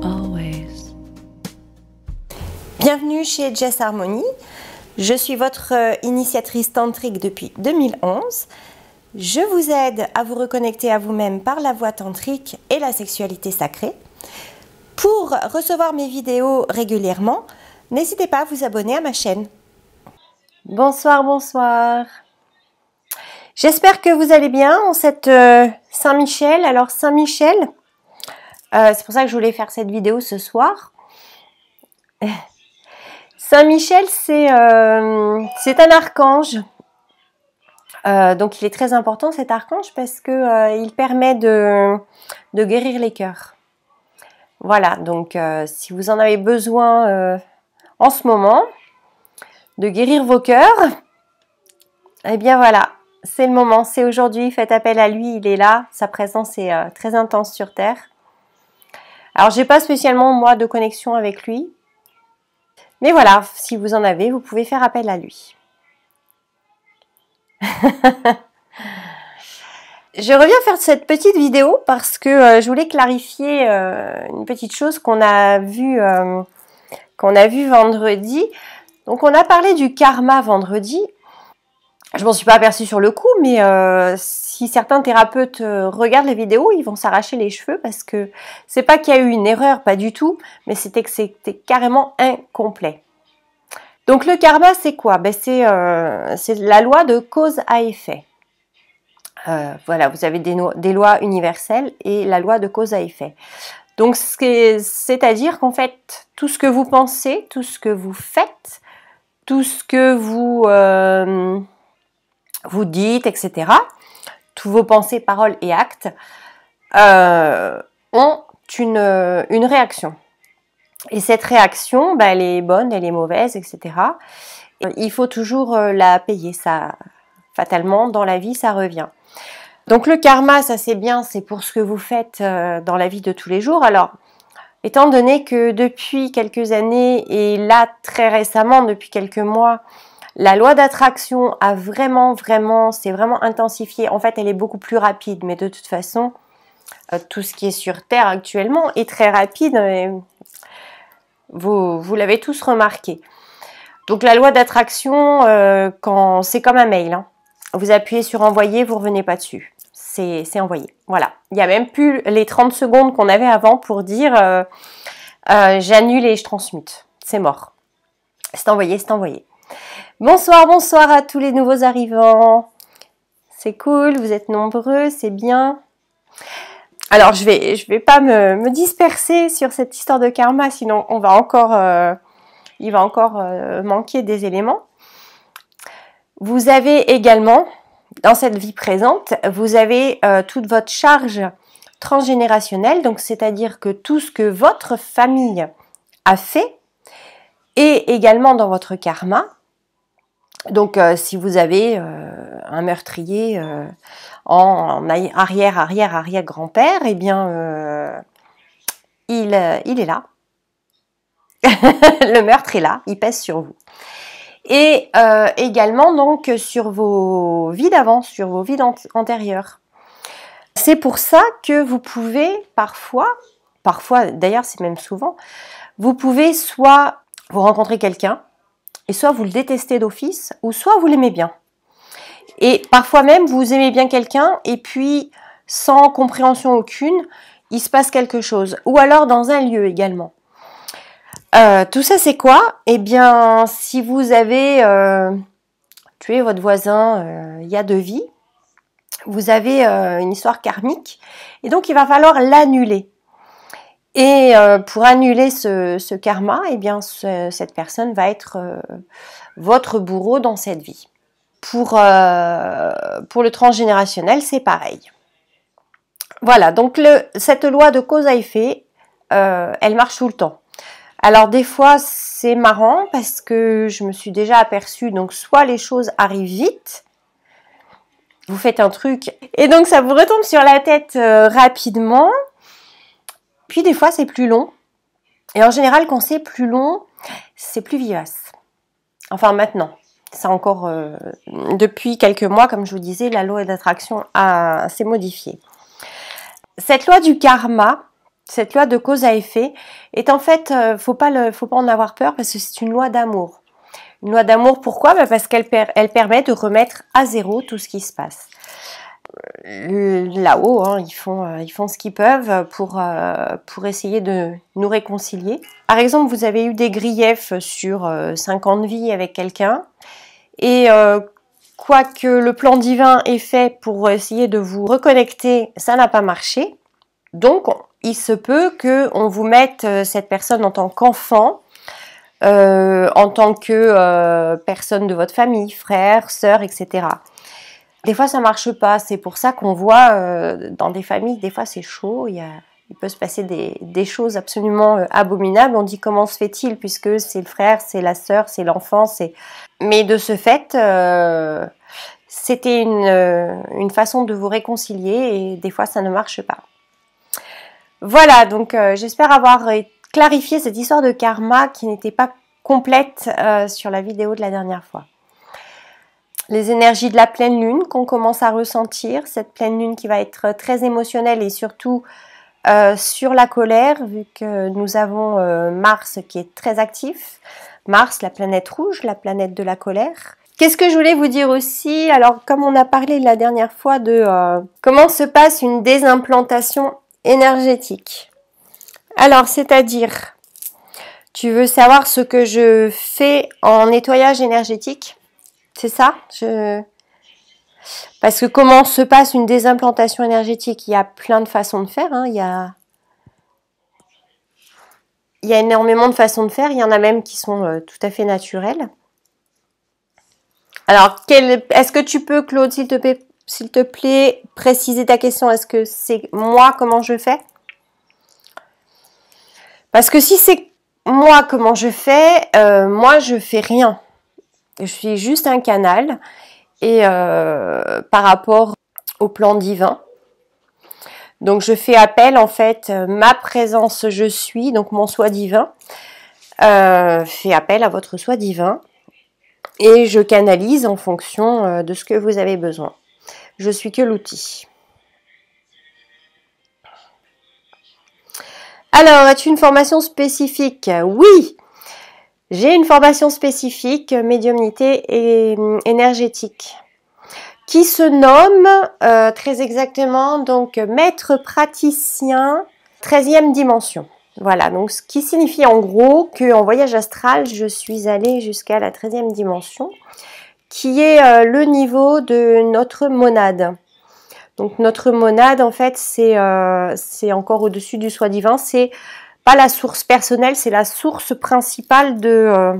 Always. Bienvenue chez Jess Harmony. Je suis votre initiatrice tantrique depuis 2011. Je vous aide à vous reconnecter à vous-même par la voie tantrique et la sexualité sacrée. Pour recevoir mes vidéos régulièrement, n'hésitez pas à vous abonner à ma chaîne. Bonsoir, bonsoir. J'espère que vous allez bien en cette Saint-Michel. Alors Saint-Michel, c'est pour ça que je voulais faire cette vidéo ce soir. Saint-Michel, c'est un archange. Donc il est très important cet archange parce que il permet de guérir les cœurs. Voilà, donc si vous en avez besoin en ce moment de guérir vos cœurs, eh bien voilà, c'est le moment, c'est aujourd'hui, faites appel à lui, il est là, sa présence est très intense sur Terre. Alors j'ai pas spécialement moi de connexion avec lui, mais voilà, si vous en avez, vous pouvez faire appel à lui. Je reviens faire cette petite vidéo parce que je voulais clarifier une petite chose qu'on a vue vendredi. Donc on a parlé du karma vendredi. Je m'en suis pas aperçue sur le coup, mais si certains thérapeutes regardent les vidéos, ils vont s'arracher les cheveux parce que c'est pas qu'il y a eu une erreur, pas du tout, mais c'était que c'était carrément incomplet. Donc le karma, c'est quoi? Ben, c'est la loi de cause à effet. Voilà, vous avez des lois universelles et la loi de cause à effet. Donc c'est-à-dire qu'en fait, tout ce que vous pensez, tout ce que vous faites, tout ce que vous dites, etc., tous vos pensées, paroles et actes ont une réaction. Et cette réaction, ben, elle est bonne, elle est mauvaise, etc. Il faut toujours la payer, ça, fatalement, dans la vie, ça revient. Donc le karma, ça c'est bien, c'est pour ce que vous faites dans la vie de tous les jours. Alors, étant donné que depuis quelques années, et là très récemment, depuis quelques mois, la loi d'attraction a s'est vraiment intensifiée. En fait, elle est beaucoup plus rapide, mais de toute façon, tout ce qui est sur Terre actuellement est très rapide. Vous l'avez tous remarqué. Donc la loi d'attraction, c'est comme un mail. Hein. Vous appuyez sur envoyer, vous ne revenez pas dessus. C'est envoyé. Voilà. Il n'y a même plus les 30 secondes qu'on avait avant pour dire j'annule et je transmute. C'est mort. C'est envoyé, c'est envoyé. Bonsoir, bonsoir à tous les nouveaux arrivants. C'est cool, vous êtes nombreux, c'est bien. Alors, je vais pas me disperser sur cette histoire de karma, sinon il va encore manquer des éléments. Vous avez également, dans cette vie présente, vous avez toute votre charge transgénérationnelle, donc c'est-à-dire que tout ce que votre famille a fait est également dans votre karma. Donc si vous avez un meurtrier en arrière-grand-père, eh bien il est là. Le meurtre est là, il pèse sur vous. Et également donc sur vos vies d'avant, sur vos vies antérieures. C'est pour ça que vous pouvez parfois d'ailleurs c'est même souvent, vous pouvez soit vous rencontrer quelqu'un, et soit vous le détestez d'office, ou soit vous l'aimez bien. Et parfois même vous aimez bien quelqu'un, et puis sans compréhension aucune, il se passe quelque chose. Ou alors dans un lieu également. Tout ça c'est quoi? Eh bien, si vous avez tué votre voisin il y a 2 vies, vous avez une histoire karmique, et donc il va falloir l'annuler. Et pour annuler ce karma, eh bien cette personne va être votre bourreau dans cette vie. Pour le transgénérationnel, c'est pareil. Voilà, donc cette loi de cause à effet, elle marche tout le temps. Alors des fois c'est marrant parce que je me suis déjà aperçue, donc soit les choses arrivent vite, vous faites un truc et donc ça vous retombe sur la tête rapidement, puis des fois c'est plus long, et en général quand c'est plus long, c'est plus vivace. Enfin maintenant, ça encore depuis quelques mois, comme je vous disais, la loi d'attraction s'est modifiée. Cette loi du karma, Cette loi de cause à effet est en fait, faut pas en avoir peur parce que c'est une loi d'amour. Une loi d'amour, pourquoi? Parce qu'elle elle permet de remettre à zéro tout ce qui se passe. Là-haut, hein, ils font ce qu'ils peuvent pour essayer de nous réconcilier. Par exemple, vous avez eu des griefs sur 5 ans de vie avec quelqu'un et quoique le plan divin est fait pour essayer de vous reconnecter, ça n'a pas marché. Donc, il se peut qu'on vous mette cette personne en tant qu'enfant, en tant que personne de votre famille, frère, sœur, etc. Des fois, ça marche pas. C'est pour ça qu'on voit dans des familles, des fois, c'est chaud. Il peut se passer des choses absolument abominables. On dit comment se fait-il puisque c'est le frère, c'est la sœur, c'est l'enfant. Mais de ce fait, c'était une façon de vous réconcilier et des fois, ça ne marche pas. Voilà, donc j'espère avoir clarifié cette histoire de karma qui n'était pas complète sur la vidéo de la dernière fois. Les énergies de la pleine lune qu'on commence à ressentir, cette pleine lune qui va être très émotionnelle et surtout sur la colère, vu que nous avons Mars qui est très actif. Mars, la planète rouge, la planète de la colère. Qu'est-ce que je voulais vous dire aussi? Alors, comme on a parlé la dernière fois de comment se passe une désimplantation énergétique. Alors, c'est-à-dire, tu veux savoir ce que je fais en nettoyage énergétique? C'est ça? Parce que comment se passe une désimplantation énergétique? Il y a plein de façons de faire. Hein. Il y a énormément de façons de faire. Il y en a même qui sont tout à fait naturelles. Alors, est-ce que tu peux, Claude, s'il te plaît, préciser ta question? Est-ce que c'est moi, comment je fais? Parce que si c'est moi, comment je fais, moi, je fais rien. Je suis juste un canal et par rapport au plan divin. Donc, je fais appel, en fait, ma présence, je suis, donc mon soi divin, fait appel à votre soi divin et je canalise en fonction de ce que vous avez besoin. Je suis que l'outil. Alors, as-tu une formation spécifique? Oui, j'ai une formation spécifique, médiumnité et énergétique, qui se nomme très exactement donc maître praticien 13e dimension. Voilà, donc ce qui signifie en gros qu'en voyage astral, je suis allée jusqu'à la 13e dimension, qui est le niveau de notre monade. Donc notre monade, en fait, c'est encore au-dessus du soi divin. C'est pas la source personnelle, c'est la source principale de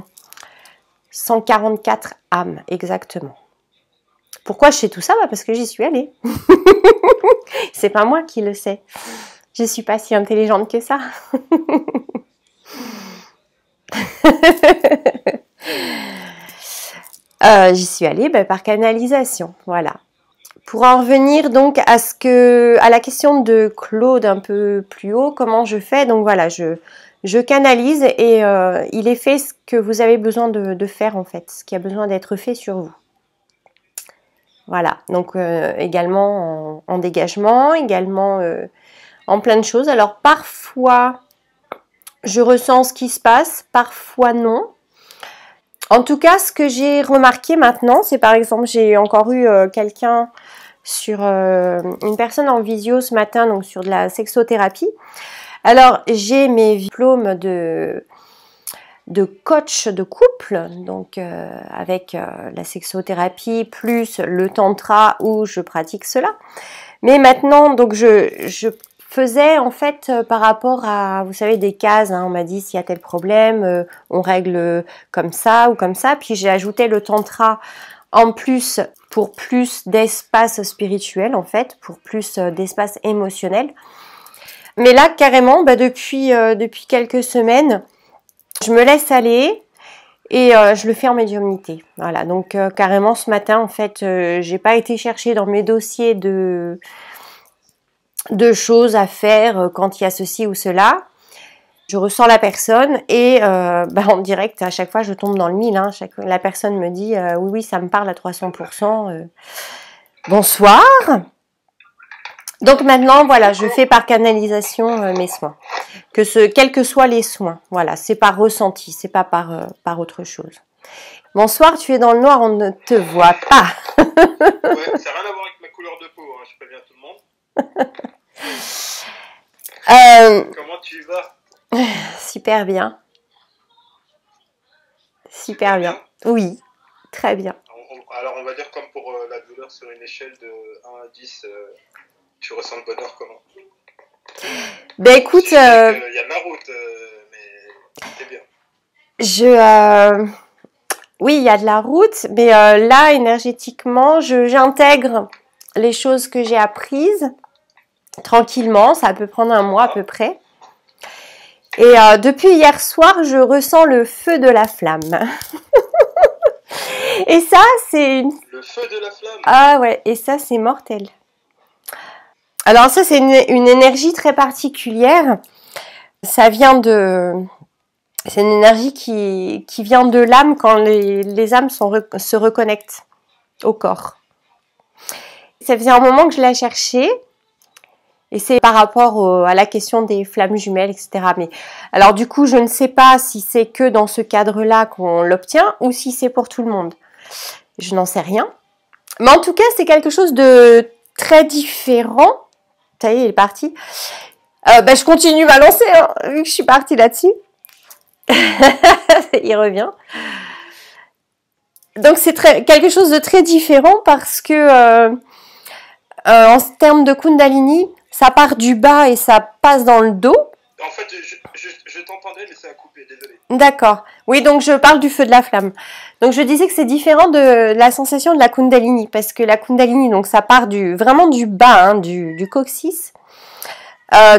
144 âmes, exactement. Pourquoi je sais tout ça? Parce que j'y suis allée. C'est pas moi qui le sais. Je suis pas si intelligente que ça. J'y suis allée par canalisation, voilà. Pour en revenir donc à la question de Claude un peu plus haut, comment je fais? Donc voilà, je canalise et il est fait ce que vous avez besoin de faire en fait, ce qui a besoin d'être fait sur vous. Voilà, donc également en dégagement, également en plein de choses. Alors parfois, je ressens ce qui se passe, parfois non. En tout cas, ce que j'ai remarqué maintenant, c'est par exemple, j'ai encore eu quelqu'un sur une personne en visio ce matin, donc sur de la sexothérapie. Alors, j'ai mes diplômes de coach de couple, donc avec la sexothérapie plus le tantra où je pratique cela. Mais maintenant, donc je faisais en fait par rapport à, vous savez, des cases, hein, on m'a dit s'il y a tel problème, on règle comme ça ou comme ça, puis j'ai ajouté le tantra en plus pour plus d'espace spirituel en fait, pour plus d'espace émotionnel. Mais là carrément, depuis quelques semaines, je me laisse aller et je le fais en médiumnité. Voilà, donc carrément ce matin en fait, j'ai pas été chercher dans mes dossiers de choses à faire quand il y a ceci ou cela. Je ressens la personne et en direct, à chaque fois, je tombe dans le mille. Hein. La personne me dit oui, ça me parle à 300%. Bonsoir. Donc maintenant, voilà, je fais par canalisation mes soins. Quels que soient les soins. Voilà, c'est par ressenti, c'est pas par autre chose. Bonsoir, tu es dans le noir, on ne te voit pas. Ouais, ça n'a rien à voir avec ma couleur de peau, hein, je préviens tout le monde. Comment tu vas? Super bien. Super bien. Oui, très bien. Alors on va dire comme pour la douleur sur une échelle de 1 à 10, tu ressens le bonheur comment? Ben écoute... Il y a de la route, mais c'est bien. Oui, il y a de la route, mais là, énergétiquement, j'intègre les choses que j'ai apprises tranquillement. Ça peut prendre un mois à peu près. Et depuis hier soir, je ressens le feu de la flamme. Et ça, c'est... Le feu de la flamme. Ah ouais, et ça, c'est mortel. Alors ça, c'est une énergie très particulière. Ça vient de... C'est une énergie qui vient de l'âme quand les âmes se reconnectent au corps. Ça faisait un moment que je la cherchais. Et c'est par rapport à la question des flammes jumelles, etc. Mais alors du coup, je ne sais pas si c'est que dans ce cadre-là qu'on l'obtient ou si c'est pour tout le monde. Je n'en sais rien. Mais en tout cas, c'est quelque chose de très différent. Ça y est, il est parti. Je continue ma lancée, hein, vu que je suis partie là-dessus. Il revient. Donc c'est quelque chose de très différent parce que en termes de Kundalini, ça part du bas et ça passe dans le dos. En fait, je t'entendais, mais ça a coupé, désolé. D'accord. Oui, donc je parle du feu de la flamme. Donc je disais que c'est différent de la sensation de la Kundalini, parce que la Kundalini, donc ça part vraiment du bas, hein, du coccyx,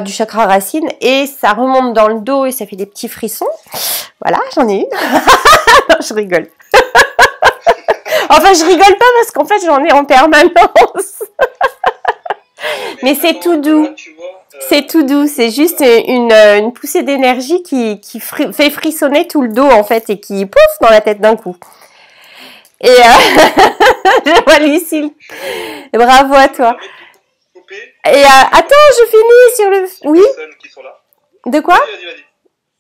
du chakra racine, et ça remonte dans le dos et ça fait des petits frissons. Voilà, j'en ai une. Non, je rigole. Enfin, je rigole pas parce qu'en fait, j'en ai en permanence. Mais c'est tout doux. Là, c'est tout doux. C'est juste une poussée d'énergie qui fait frissonner tout le dos, en fait, et qui pouf dans la tête d'un coup. Et je vois Lucille. Bravo à toi. Et attends, je finis sur le... Oui. De quoi?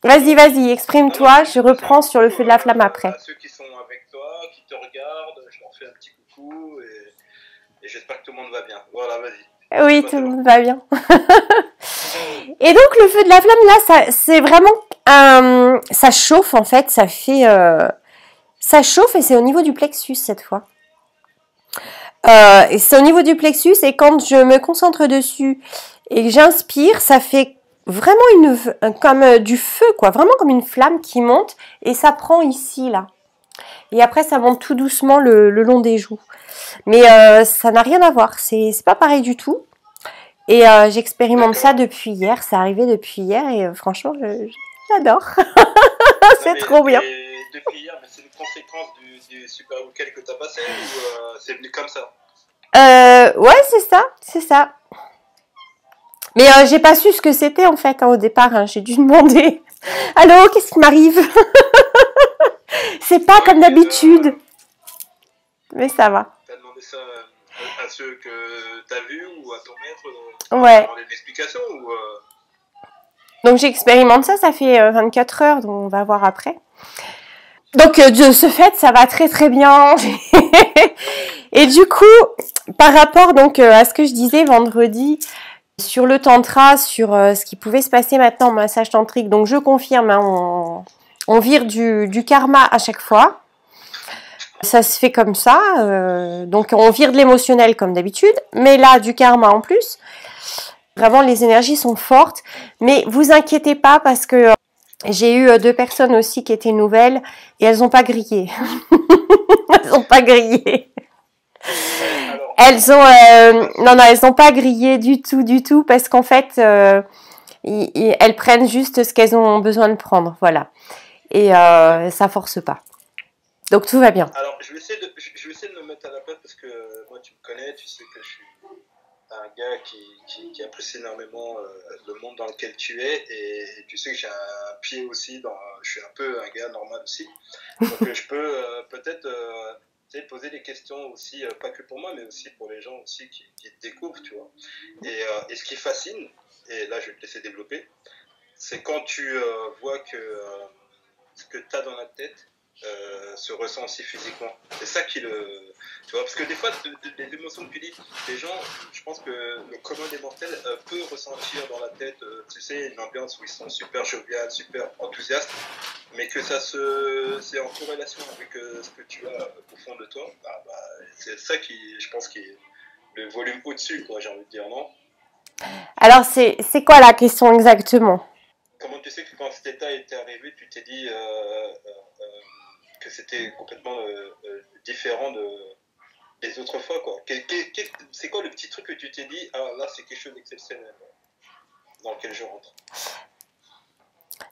Vas-y, exprime-toi. Je reprends sur le feu de la flamme après. Ceux qui sont avec toi, qui te regardent, je leur fais un petit coucou et j'espère que tout le monde va bien. Voilà, vas-y. Oui, tout le monde va bien. Et donc le feu de la flamme là, c'est vraiment ça chauffe en fait, ça fait ça chauffe et c'est au niveau du plexus cette fois. Et c'est au niveau du plexus et quand je me concentre dessus et que j'inspire, ça fait vraiment comme du feu quoi, vraiment comme une flamme qui monte et ça prend ici là. Et après ça monte tout doucement le long des joues. Mais ça n'a rien à voir, c'est pas pareil du tout. Et j'expérimente ça depuis hier, c'est arrivé depuis hier et franchement j'adore. C'est trop bien. Depuis hier, mais c'est une conséquence du super week-end que tu as passé ou c'est venu comme ça? Ouais, c'est ça. Mais j'ai pas su ce que c'était en fait hein, au départ, hein. J'ai dû demander. Allô, qu'est-ce qui m'arrive? C'est pas comme d'habitude. Mais ça va. T'as demandé ça à ceux que t'as vus ou à ton maître? Ouais. T'as demandé une explication ou Donc j'expérimente ça fait 24 heures, donc on va voir après. Donc de ce fait, ça va très très bien. Et du coup, par rapport donc à ce que je disais vendredi sur le tantra, sur ce qui pouvait se passer maintenant en massage tantrique, donc je confirme, hein, on vire du karma à chaque fois. Ça se fait comme ça, donc on vire de l'émotionnel comme d'habitude, mais là du karma en plus. Vraiment les énergies sont fortes, mais vous inquiétez pas parce que j'ai eu 2 personnes aussi qui étaient nouvelles et elles n'ont pas grillé. Elles n'ont pas grillé. Elles n'ont pas grillé du tout parce qu'en fait elles prennent juste ce qu'elles ont besoin de prendre, voilà. Et ça force pas. Donc tout va bien. Alors je vais essayer de me mettre à la place parce que moi tu me connais, tu sais que je suis un gars qui apprécie énormément le monde dans lequel tu es et tu sais que j'ai un pied aussi je suis un peu un gars normal aussi. Donc je peux peut-être tu sais, poser des questions aussi, pas que pour moi, mais aussi pour les gens aussi qui découvrent, tu vois. Et ce qui fascine, et là je vais te laisser développer, c'est quand tu vois que ce que tu as dans la tête se ressent aussi physiquement. C'est ça qui le... Tu vois, parce que des fois, les émotions que tu dis, les gens, je pense que le commun des mortels peut ressentir dans la tête, tu sais, une ambiance où ils sont super joviales, super enthousiastes, mais que c'est en corrélation avec ce que tu as au fond de toi. C'est ça qui, je pense, qui est le volume au-dessus, quoi, j'ai envie de dire, non? Alors, c'est quoi la question exactement? Comment tu sais que quand cet état était arrivé, tu t'es dit que c'était complètement différent des autres fois, quoi. C'est quoi le petit truc que tu t'es dit, ah là c'est quelque chose d'exceptionnel dans lequel je rentre?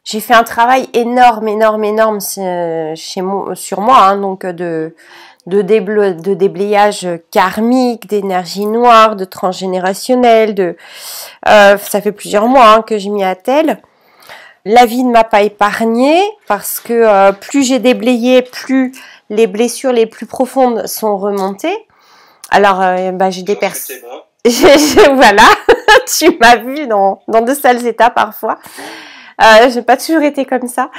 J'ai fait un travail énorme sur moi, hein, donc de déblayage karmique, d'énergie noire, de transgénérationnel, ça fait plusieurs mois hein, que j'ai mis à tel. La vie ne m'a pas épargnée parce que plus j'ai déblayé, plus les blessures les plus profondes sont remontées. Alors, j'ai des personnes... Voilà, tu m'as vu dans de sales états parfois. J'ai pas toujours été comme ça.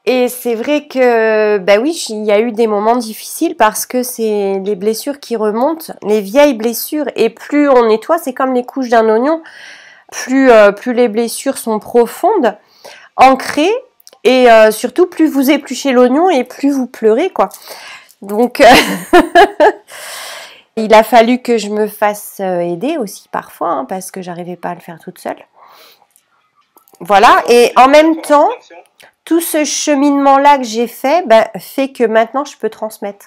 Et c'est vrai que, oui, il y a eu des moments difficiles parce que c'est les blessures qui remontent, les vieilles blessures. Et plus on nettoie, c'est comme les couches d'un oignon. Plus les blessures sont profondes, ancrées, et surtout plus vous épluchez l'oignon et plus vous pleurez, quoi. Donc, il a fallu que je me fasse aider aussi parfois, hein, parce que j'arrivais pas à le faire toute seule. Voilà, et en même temps, tout ce cheminement-là que j'ai fait, fait que maintenant je peux transmettre.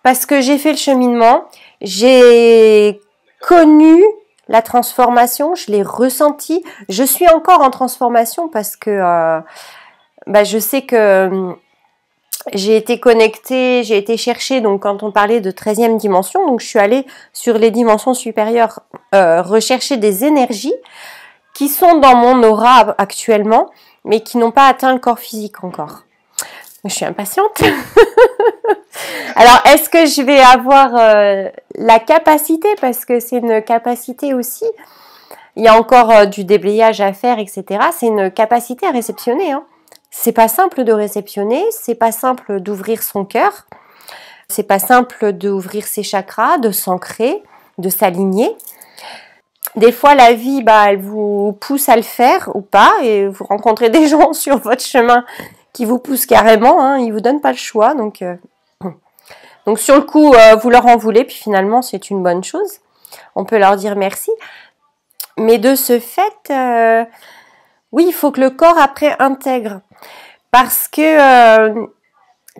Parce que j'ai fait le cheminement, j'ai connu la transformation, je l'ai ressenti. Je suis encore en transformation parce que je sais que j'ai été connectée, j'ai été chercher, donc quand on parlait de 13e dimension, donc je suis allée sur les dimensions supérieures rechercher des énergies qui sont dans mon aura actuellement, mais qui n'ont pas atteint le corps physique encore. Je suis impatiente. Alors, est-ce que je vais avoir la capacité, parce que c'est une capacité aussi, il y a encore du déblayage à faire, etc. C'est une capacité à réceptionner. Hein. C'est pas simple de réceptionner, c'est pas simple d'ouvrir son cœur, c'est pas simple d'ouvrir ses chakras, de s'ancrer, de s'aligner. Des fois, la vie, elle vous pousse à le faire ou pas, et vous rencontrez des gens sur votre chemin qui vous poussent carrément, hein, ils vous donnent pas le choix, donc sur le coup, vous leur en voulez, puis finalement, c'est une bonne chose. On peut leur dire merci. Mais de ce fait, oui, il faut que le corps après intègre. Parce que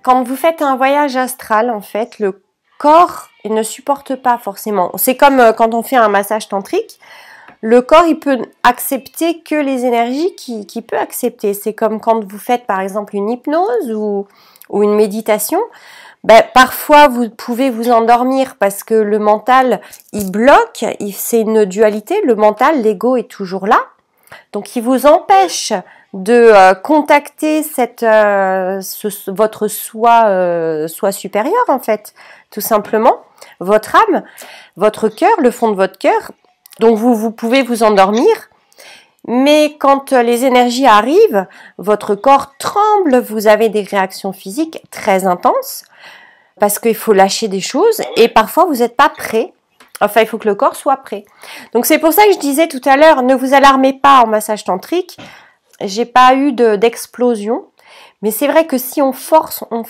quand vous faites un voyage astral, en fait, le corps il ne supporte pas forcément. C'est comme quand on fait un massage tantrique. Le corps, il peut accepter que les énergies qu'il peut accepter. C'est comme quand vous faites, par exemple, une hypnose ou une méditation. Parfois, vous pouvez vous endormir parce que le mental, il bloque. C'est une dualité. Le mental, l'ego est toujours là. Donc, il vous empêche de contacter votre soi supérieur, en fait, tout simplement. Votre âme, votre cœur, le fond de votre cœur. Donc, vous pouvez vous endormir. Mais quand les énergies arrivent, votre corps tremble, vous avez des réactions physiques très intenses parce qu'il faut lâcher des choses et parfois vous n'êtes pas prêt. Enfin, il faut que le corps soit prêt. Donc, c'est pour ça que je disais tout à l'heure, ne vous alarmez pas en massage tantrique. J'ai pas eu d'explosion. Mais c'est vrai que si on force, on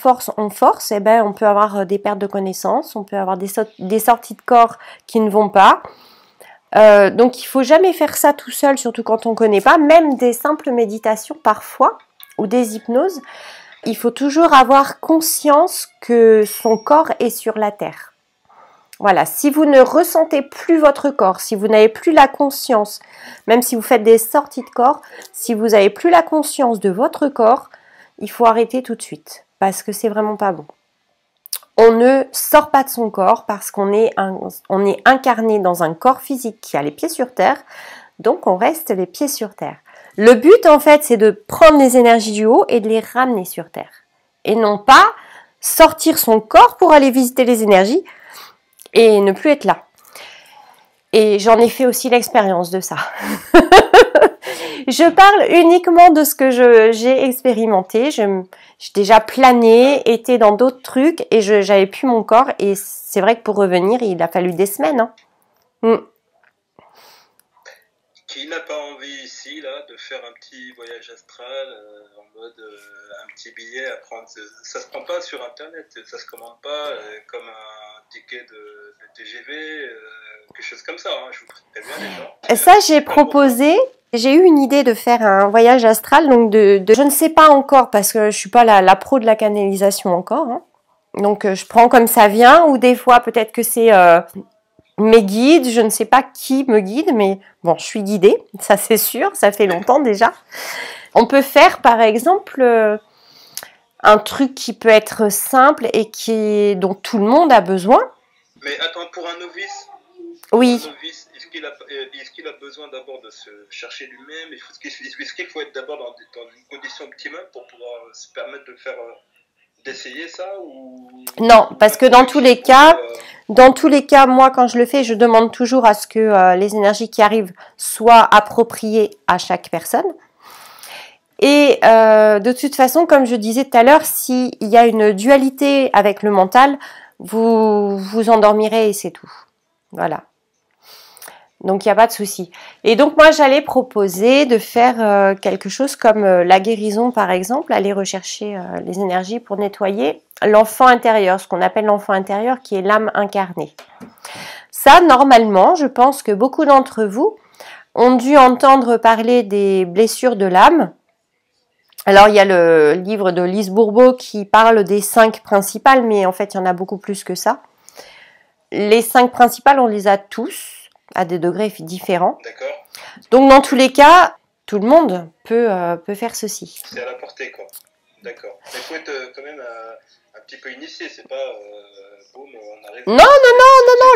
peut avoir des pertes de connaissances, on peut avoir des sorties de corps qui ne vont pas. Donc il faut jamais faire ça tout seul, surtout quand on connaît pas, même des simples méditations parfois, ou des hypnoses, il faut toujours avoir conscience que son corps est sur la terre. Voilà, si vous ne ressentez plus votre corps, si vous n'avez plus la conscience, même si vous faites des sorties de corps, si vous n'avez plus la conscience de votre corps, il faut arrêter tout de suite, parce que c'est vraiment pas bon. On ne sort pas de son corps parce qu'on est incarné dans un corps physique qui a les pieds sur terre, donc on reste les pieds sur terre. Le but en fait c'est de prendre les énergies du haut et de les ramener sur terre. Et non pas sortir son corps pour aller visiter les énergies et ne plus être là. Et j'en ai fait aussi l'expérience de ça. Je parle uniquement de ce que j'ai expérimenté. J'ai déjà plané, été dans d'autres trucs et j'avais plus mon corps. Et c'est vrai que pour revenir, il a fallu des semaines. Hein. Qui n'a pas envie ici là de faire un petit voyage astral en mode un petit billet à prendre? Ça se prend pas sur internet, ça se commande pas comme un ticket de TGV, quelque chose comme ça. Hein, je vous préviens les gens. Ça j'ai proposé. J'ai eu une idée de faire un voyage astral, donc je ne sais pas encore parce que je suis pas la pro de la canalisation encore. Hein. Donc je prends comme ça vient, ou des fois peut-être que c'est mes guides, je ne sais pas qui me guide, mais bon, je suis guidée, ça c'est sûr, ça fait longtemps déjà. On peut faire par exemple un truc qui peut être simple et dont tout le monde a besoin. Mais attends, pour un novice, oui. Est-ce qu'il a besoin d'abord de se chercher lui-même? Est-ce qu'il faut être d'abord dans une condition optimale pour pouvoir se permettre de faire d'essayer ça ou... Non, parce que dans tous les cas, moi quand je le fais, je demande toujours à ce que les énergies qui arrivent soient appropriées à chaque personne. Et de toute façon, comme je disais tout à l'heure, s'il y a une dualité avec le mental, vous vous endormirez et c'est tout. Voilà. Donc, il n'y a pas de souci. Et donc, moi, j'allais proposer de faire quelque chose comme la guérison, par exemple, aller rechercher les énergies pour nettoyer l'enfant intérieur, ce qu'on appelle l'enfant intérieur, qui est l'âme incarnée. Ça, normalement, je pense que beaucoup d'entre vous ont dû entendre parler des blessures de l'âme. Alors, il y a le livre de Lise Bourbeau qui parle des 5 principales, mais en fait, il y en a beaucoup plus que ça. Les 5 principales, on les a tous, à des degrés différents. D'accord. Donc, dans tous les cas, tout le monde peut faire ceci. C'est à la portée, quoi. D'accord. Mais il faut être quand même un petit peu initié, c'est pas boum, on arrive... Non,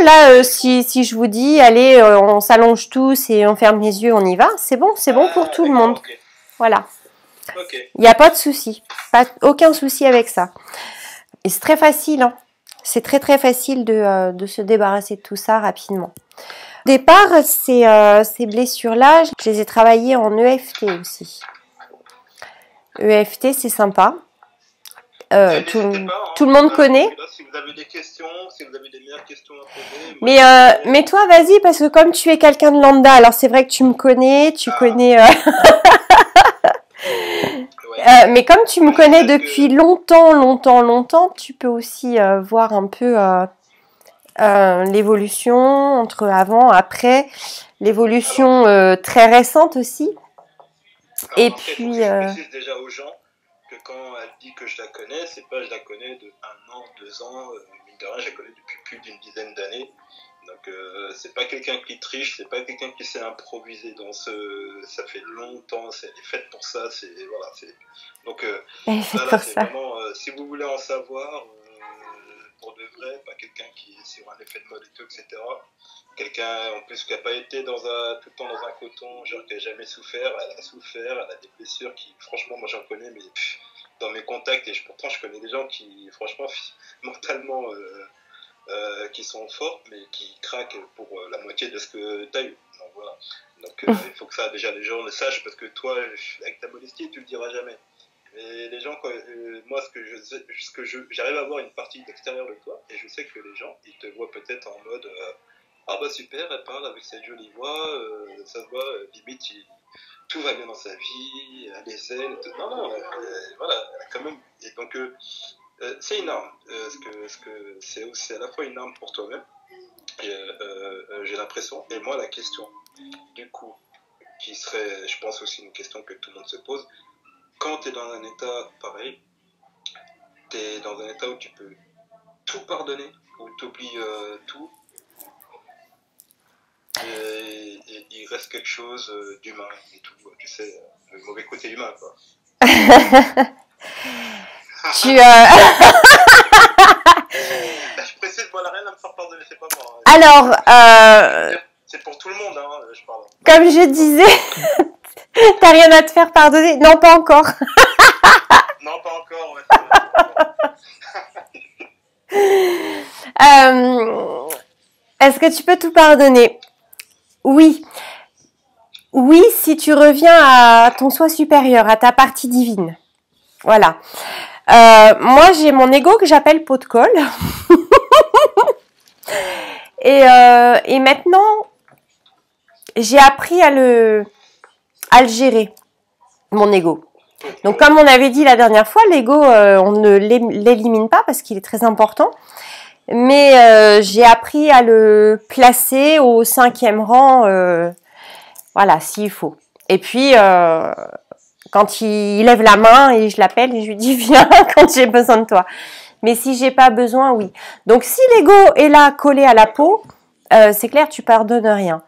là, si je vous dis, allez, on s'allonge tous et on ferme les yeux, on y va, c'est bon pour tout le monde. Okay. Voilà. Okay. Il n'y a pas de souci, aucun souci avec ça. Et c'est très facile, hein. C'est très très facile de se débarrasser de tout ça rapidement. Au départ, ces blessures-là, je les ai travaillées en EFT aussi. EFT, c'est sympa. Tout le monde connaît. Là, si vous avez des questions, si vous avez des meilleures questions à poser... Mais toi, vas-y, parce que comme tu es quelqu'un de lambda, alors c'est vrai que tu me connais, connais... mais comme tu me connais depuis longtemps, tu peux aussi voir un peu l'évolution entre avant, après, l'évolution très récente aussi. Alors, et en fait, puis... je précise déjà aux gens que quand elle dit que je la connais, c'est pas je la connais de 1 an, 2 ans, mine de rien, je la connais depuis plus d'une dizaine d'années. Donc c'est pas quelqu'un qui triche, c'est pas quelqu'un qui s'est improvisé dans ça fait longtemps, elle est faite pour ça, donc voilà, c'est vraiment si vous voulez en savoir pour de vrai, pas quelqu'un qui est sur un effet de mode et tout, etc. Quelqu'un en plus qui a pas été tout le temps dans un coton, genre qui a jamais souffert, elle a souffert, elle a des blessures qui franchement moi j'en connais, mais dans mes contacts et pourtant je connais des gens qui franchement mentalement qui sont fortes mais qui craquent pour la moitié de ce que tu as eu. Donc voilà. Donc il faut que ça déjà les gens le sachent parce que toi avec ta modestie tu le diras jamais. Mais les gens moi j'arrive à avoir une partie d'extérieur de toi et je sais que les gens ils te voient peut-être en mode ah bah super, elle parle avec cette jolie voix, ça se voit limite tout va bien dans sa vie, elle est zen, non, voilà, elle a quand même et donc c'est une arme, c'est à la fois une arme pour toi-même, j'ai l'impression, et moi la question, du coup, qui serait, je pense aussi une question que tout le monde se pose, quand tu es dans un état pareil, tu es dans un état où tu peux tout pardonner, où tu oublies tout, et il reste quelque chose d'humain et tout, tu sais, le mauvais côté humain, quoi. Je précise, moi, elle n'a rien à me faire pardonner, c'est pas moi. Alors, c'est pour tout le monde, hein, je parle. Comme je disais, t'as rien à te faire pardonner? Non, pas encore. Non, pas encore, ouais. Est-ce que tu peux tout pardonner? Oui. Oui, si tu reviens à ton soi supérieur, à ta partie divine. Voilà. Moi, j'ai mon ego que j'appelle pot de colle. Et maintenant, j'ai appris à le gérer, mon ego. Donc, comme on avait dit la dernière fois, l'ego, on ne l'élimine pas parce qu'il est très important. Mais j'ai appris à le placer au 5e rang, voilà, s'il faut. Et puis, quand il lève la main et je l'appelle et je lui dis viens quand j'ai besoin de toi. Mais si j'ai pas besoin, oui. Donc si l'ego est là collé à la peau, c'est clair, tu pardonnes rien.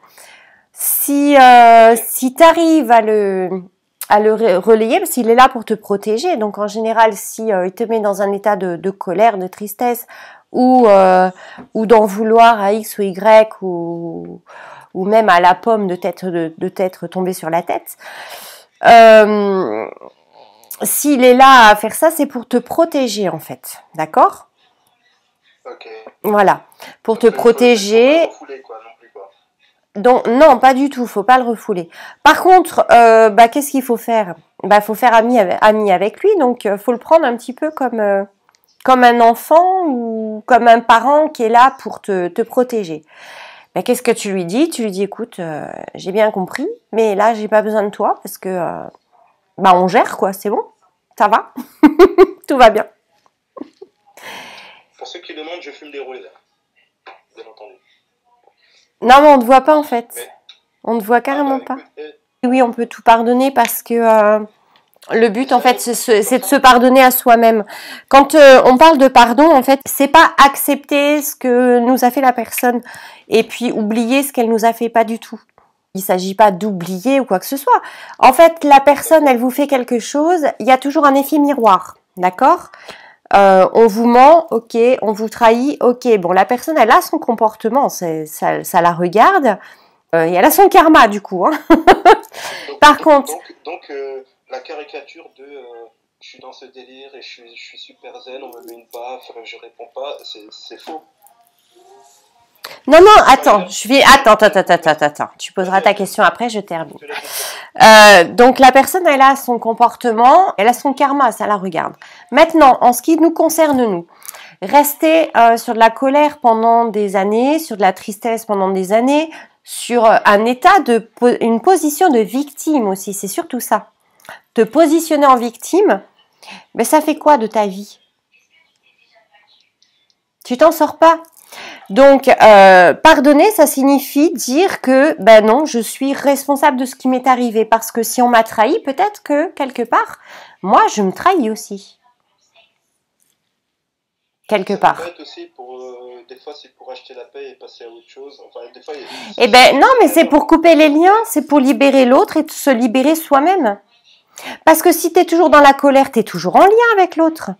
Si tu arrives à le relayer, parce qu'il est là pour te protéger. Donc en général, si il te met dans un état de colère, de tristesse, ou d'en vouloir à X ou Y, ou même à la pomme de t'être tombé sur la tête, s'il est là à faire ça, c'est pour te protéger en fait, d'accord? Ok. Voilà, pour te protéger. Pas refouler, quoi, non plus, quoi. Donc non, pas du tout, faut pas le refouler. Par contre, qu'est-ce qu'il faut faire? Faut faire ami avec lui, donc faut le prendre un petit peu comme un enfant ou comme un parent qui est là pour te protéger. Qu'est-ce que tu lui dis? Tu lui dis, écoute, j'ai bien compris, mais là, j'ai pas besoin de toi parce que on gère, quoi, c'est bon, ça va, tout va bien. Pour ceux qui demandent, je fume des roulés, là. Bien entendu. Non, mais on ne voit pas, en fait. Mais... On ne voit carrément pas. Oui, on peut tout pardonner parce que le but, en fait, c'est de se pardonner à soi-même. Quand on parle de pardon, en fait, c'est pas accepter ce que nous a fait la personne et puis oublier ce qu'elle nous a fait, pas du tout. Il ne s'agit pas d'oublier ou quoi que ce soit. En fait, la personne, elle vous fait quelque chose, il y a toujours un effet miroir, d'accord? On vous ment, ok, on vous trahit, ok. Bon, la personne, elle a son comportement, ça la regarde, et elle a son karma, du coup. Hein. Par contre... Donc la caricature de je suis dans ce délire et je suis super zen, on me met une baffe, je réponds pas, c'est faux. Non, attends, attends. Tu poseras ta question après, je termine. Donc, la personne, elle a son comportement, elle a son karma, ça la regarde. Maintenant, en ce qui nous concerne, nous, rester sur de la colère pendant des années, sur de la tristesse pendant des années, sur un état une position de victime aussi, c'est surtout ça. Te positionner en victime, ça fait quoi de ta vie? Tu t'en sors pas. Donc, pardonner, ça signifie dire que, non, je suis responsable de ce qui m'est arrivé. Parce que si on m'a trahi, peut-être que, quelque part, moi, je me trahis aussi. Quelque part. Peut être aussi pour, des fois, c'est pour acheter la paix et passer à autre chose. Enfin, des fois, non, mais c'est pour couper les liens, c'est pour libérer l'autre et se libérer soi-même. Parce que si tu es toujours dans la colère, tu es toujours en lien avec l'autre.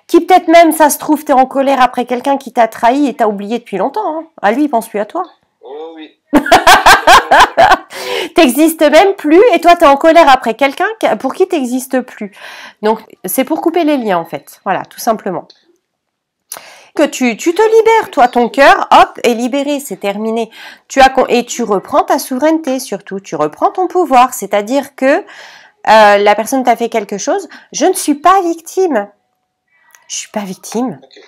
Qui peut-être même, ça se trouve, tu es en colère après quelqu'un qui t'a trahi et t'a oublié depuis longtemps. Hein. Ah, lui, il pense plus à toi. Oh oui. T'existes même plus et toi, tu es en colère après quelqu'un pour qui t'existes plus. Donc, c'est pour couper les liens, en fait. Voilà, tout simplement. Que tu te libères, toi, ton cœur, hop, est libéré, c'est terminé. Et tu reprends ta souveraineté, surtout. Tu reprends ton pouvoir. C'est-à-dire que la personne t'a fait quelque chose. Je ne suis pas victime. Je suis pas victime. Okay.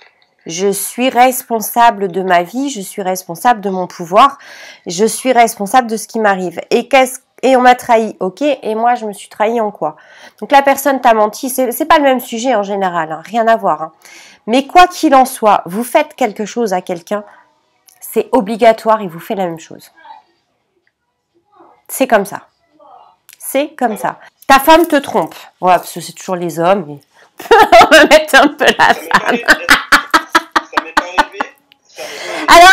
Je suis responsable de ma vie, je suis responsable de mon pouvoir, je suis responsable de ce qui m'arrive. Et on m'a trahi, ok, et moi je me suis trahi en quoi? Donc la personne t'a menti, c'est pas le même sujet en général, hein, rien à voir. Hein. Mais quoi qu'il en soit, vous faites quelque chose à quelqu'un, c'est obligatoire, il vous fait la même chose. C'est comme ça. C'est comme ça. Ta femme te trompe. Ouais, parce que c'est toujours les hommes. Mais... on va mettre un peu la femme. Ça m'est pas arrivé. Alors,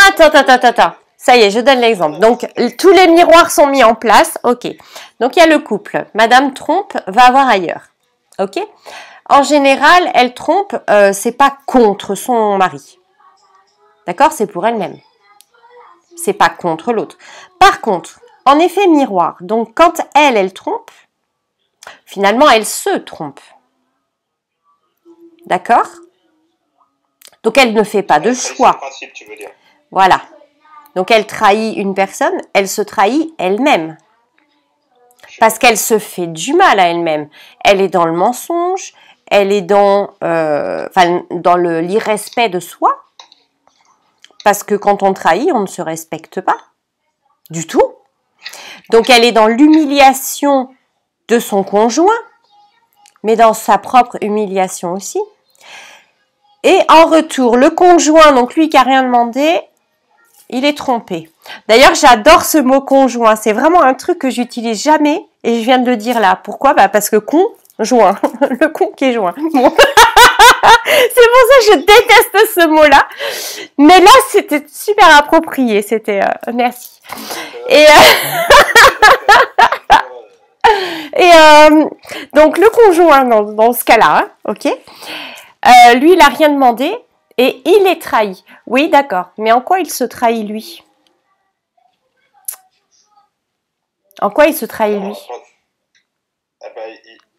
attends. Ça y est, je donne l'exemple. Donc, tous les miroirs sont mis en place. Ok. Donc, il y a le couple. Madame trompe, va voir ailleurs. Ok. En général, elle trompe, c'est pas contre son mari. D'accord? C'est pour elle-même. C'est pas contre l'autre. Par contre, en effet miroir. Donc, quand elle trompe, finalement, elle se trompe. D'accord? Donc elle ne fait pas de C'est le choix. principe, tu veux dire. Voilà. Donc elle trahit une personne, elle se trahit elle-même. Parce qu'elle se fait du mal à elle-même. Elle est dans le mensonge, elle est dans l'irrespect de soi. Parce que quand on trahit, on ne se respecte pas du tout. Donc elle est dans l'humiliation de son conjoint, mais dans sa propre humiliation aussi. Et en retour, le conjoint, donc lui qui n'a rien demandé, il est trompé. D'ailleurs, j'adore ce mot conjoint. C'est vraiment un truc que j'utilise jamais et je viens de le dire là. Pourquoi ? Parce que conjoint, le con qui est joint. Bon. C'est pour ça que je déteste ce mot-là. Mais là, c'était super approprié. C'était merci. Donc le conjoint dans ce cas-là, hein, ok. Lui, il a rien demandé et il est trahi. Oui, d'accord. Mais en quoi il se trahit lui ? En quoi il se trahit lui ?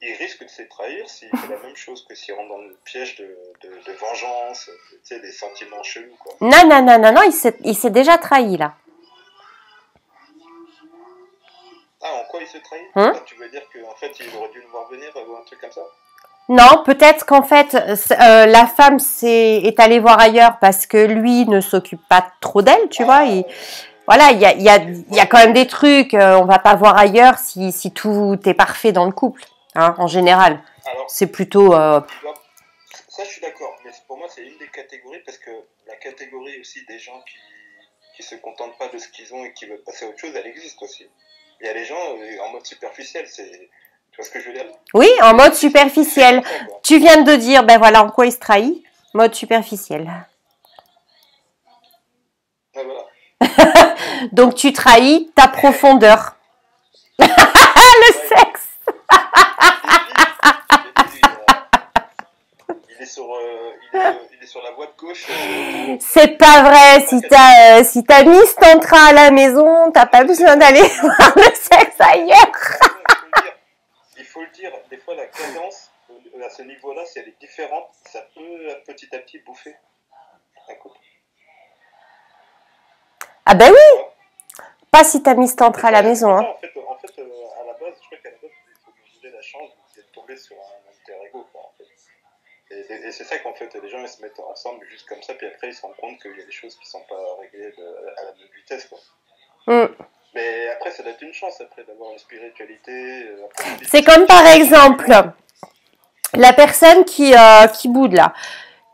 Il risque de se trahir s'il fait la même chose que s'il rentre dans le piège de vengeance, tu sais, des sentiments chelous, quoi. Non, il s'est déjà trahi, là. Ah, en quoi il se trahit ? Tu veux dire qu'en fait, il aurait dû nous voir venir ou un truc comme ça ? Non, peut-être qu'en fait, la femme est allée voir ailleurs parce que lui ne s'occupe pas trop d'elle, tu vois. Voilà, il y a quand même des trucs, on va pas voir ailleurs si tout est parfait dans le couple, hein, en général. Alors, c'est plutôt... ça, je suis d'accord, mais pour moi, c'est une des catégories parce que la catégorie aussi des gens qui se contentent pas de ce qu'ils ont et qui veulent passer à autre chose, elle existe aussi. Il y a les gens en mode superficiel, tu vois ce que je veux dire ? Oui, en mode superficiel. Tu viens de dire, ben voilà, en quoi il se trahit ? Mode superficiel. Ah, voilà. Donc tu trahis ta profondeur. Le sexe. Il est sur la voie de gauche. C'est pas vrai. Si t'as Miss Tantra à la maison, t'as pas besoin d'aller voir le sexe ailleurs. Il faut le dire. Des fois, la cadence à ce niveau-là, si elle est différente, ça peut petit à petit bouffer un couple. Ah ben oui. Pas si t'as Miss Tantra à la maison. Hein. En fait, à la base, je crois qu'à la base, il faut mesurer la chance de tomber sur un alter ego, quoi, en fait. Et c'est ça qu'en fait, les gens ils se mettent ensemble juste comme ça, puis après ils se rendent compte qu'il y a des choses qui sont pas réglées à la même vitesse, quoi. Mais après, ça doit être une chance après d'avoir une spiritualité. C'est comme par exemple la personne qui boude là,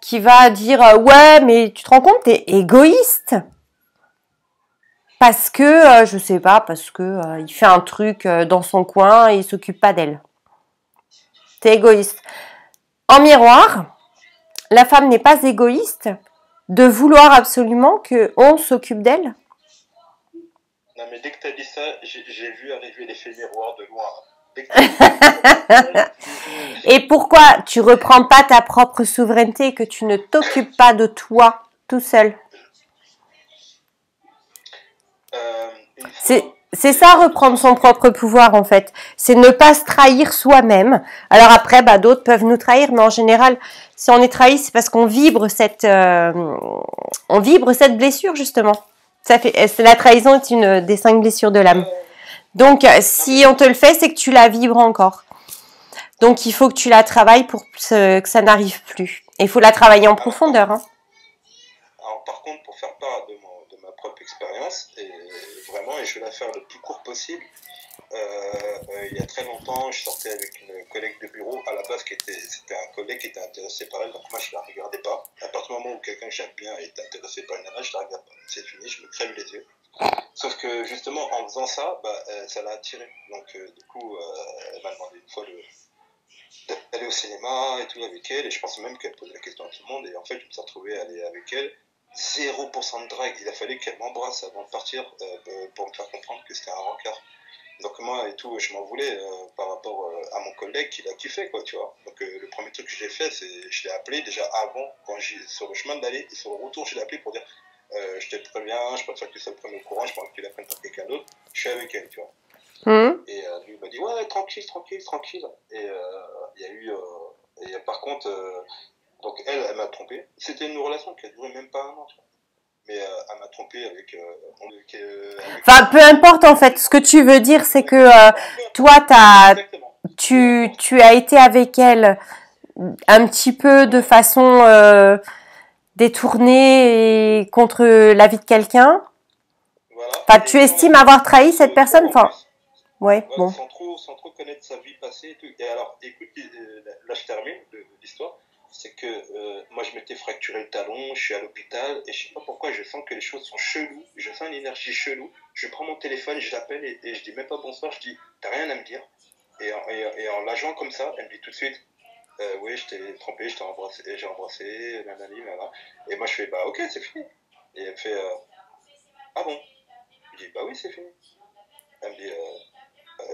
qui va dire ouais, mais tu te rends compte, t'es égoïste. Parce que, je sais pas, parce que il fait un truc dans son coin et il s'occupe pas d'elle. T'es égoïste. En miroir, la femme n'est pas égoïste de vouloir absolument qu'on s'occupe d'elle. Non, mais dès que t'as dit ça, j'ai vu arriver l'effet miroir de loin. Et pourquoi tu reprends pas ta propre souveraineté, que tu ne t'occupes pas de toi tout seul ? C'est ça, reprendre son propre pouvoir en fait. C'est ne pas se trahir soi-même. Alors après, d'autres peuvent nous trahir, mais en général, si on est trahi, c'est parce qu'on vibre cette blessure justement. La trahison est une des 5 blessures de l'âme. Donc, si on te le fait, c'est que tu la vibres encore. Donc, il faut que tu la travailles pour que ça n'arrive plus. Et il faut la travailler en profondeur. Hein. Alors, par contre, pour faire part de ma propre expérience, et vraiment, et je vais la faire le plus court possible, il y a très longtemps, je sortais avec une collègue de bureau, à la base, c'était un collègue qui était intéressé par elle, donc moi, je la regardais pas. À partir du moment où quelqu'un que j'aime bien est intéressé par une nana, je la regarde pas. C'est fini, je me crève les yeux. Sauf que justement, en faisant ça, ça l'a attiré. Donc, du coup, elle m'a demandé une fois d'aller au cinéma et tout avec elle, et je pense même qu'elle posait la question à tout le monde, et en fait, je me suis retrouvé à aller avec elle. 0% de drague, il a fallu qu'elle m'embrasse avant de partir pour me faire comprendre que c'était un rencard. Donc moi et tout, je m'en voulais par rapport à mon collègue qui l'a kiffé, quoi, tu vois. Donc le premier truc que j'ai fait, c'est je l'ai appelé déjà avant, sur le chemin d'aller, et sur le retour, je l'ai appelé pour dire je te préviens, je préfère que ça le prenne au courant, je pense que tu la prennes par quelqu'un d'autre, je suis avec elle, tu vois. Et lui m'a dit ouais, tranquille. Et il y a eu, par contre, Donc elle m'a trompé. C'était une relation qui a duré même pas un an, tu vois. Mais elle m'a trompé avec... Enfin, peu importe en fait. Ce que tu veux dire, c'est que toi, tu as été avec elle un petit peu de façon détournée et contre la vie de quelqu'un. Voilà. Enfin, tu estimes avoir trahi cette personne. Enfin, ouais, voilà, bon. sans trop connaître sa vie passée et tout. Et alors, écoute, là je termine l'histoire. C'est que moi je m'étais fracturé le talon, je suis à l'hôpital et je sais pas pourquoi je sens que les choses sont cheloues, je sens une énergie chelou. Je prends mon téléphone, je l'appelle et je dis même pas bonsoir, je dis t'as rien à me dire. Et en la jouant comme ça, elle me dit tout de suite oui, je t'ai trompé, je t'ai embrassé, j'ai embrassé, nanani, nanana. Et moi je fais bah ok, c'est fini. Et elle me fait ah bon? Je dis bah oui, c'est fini. Elle me dit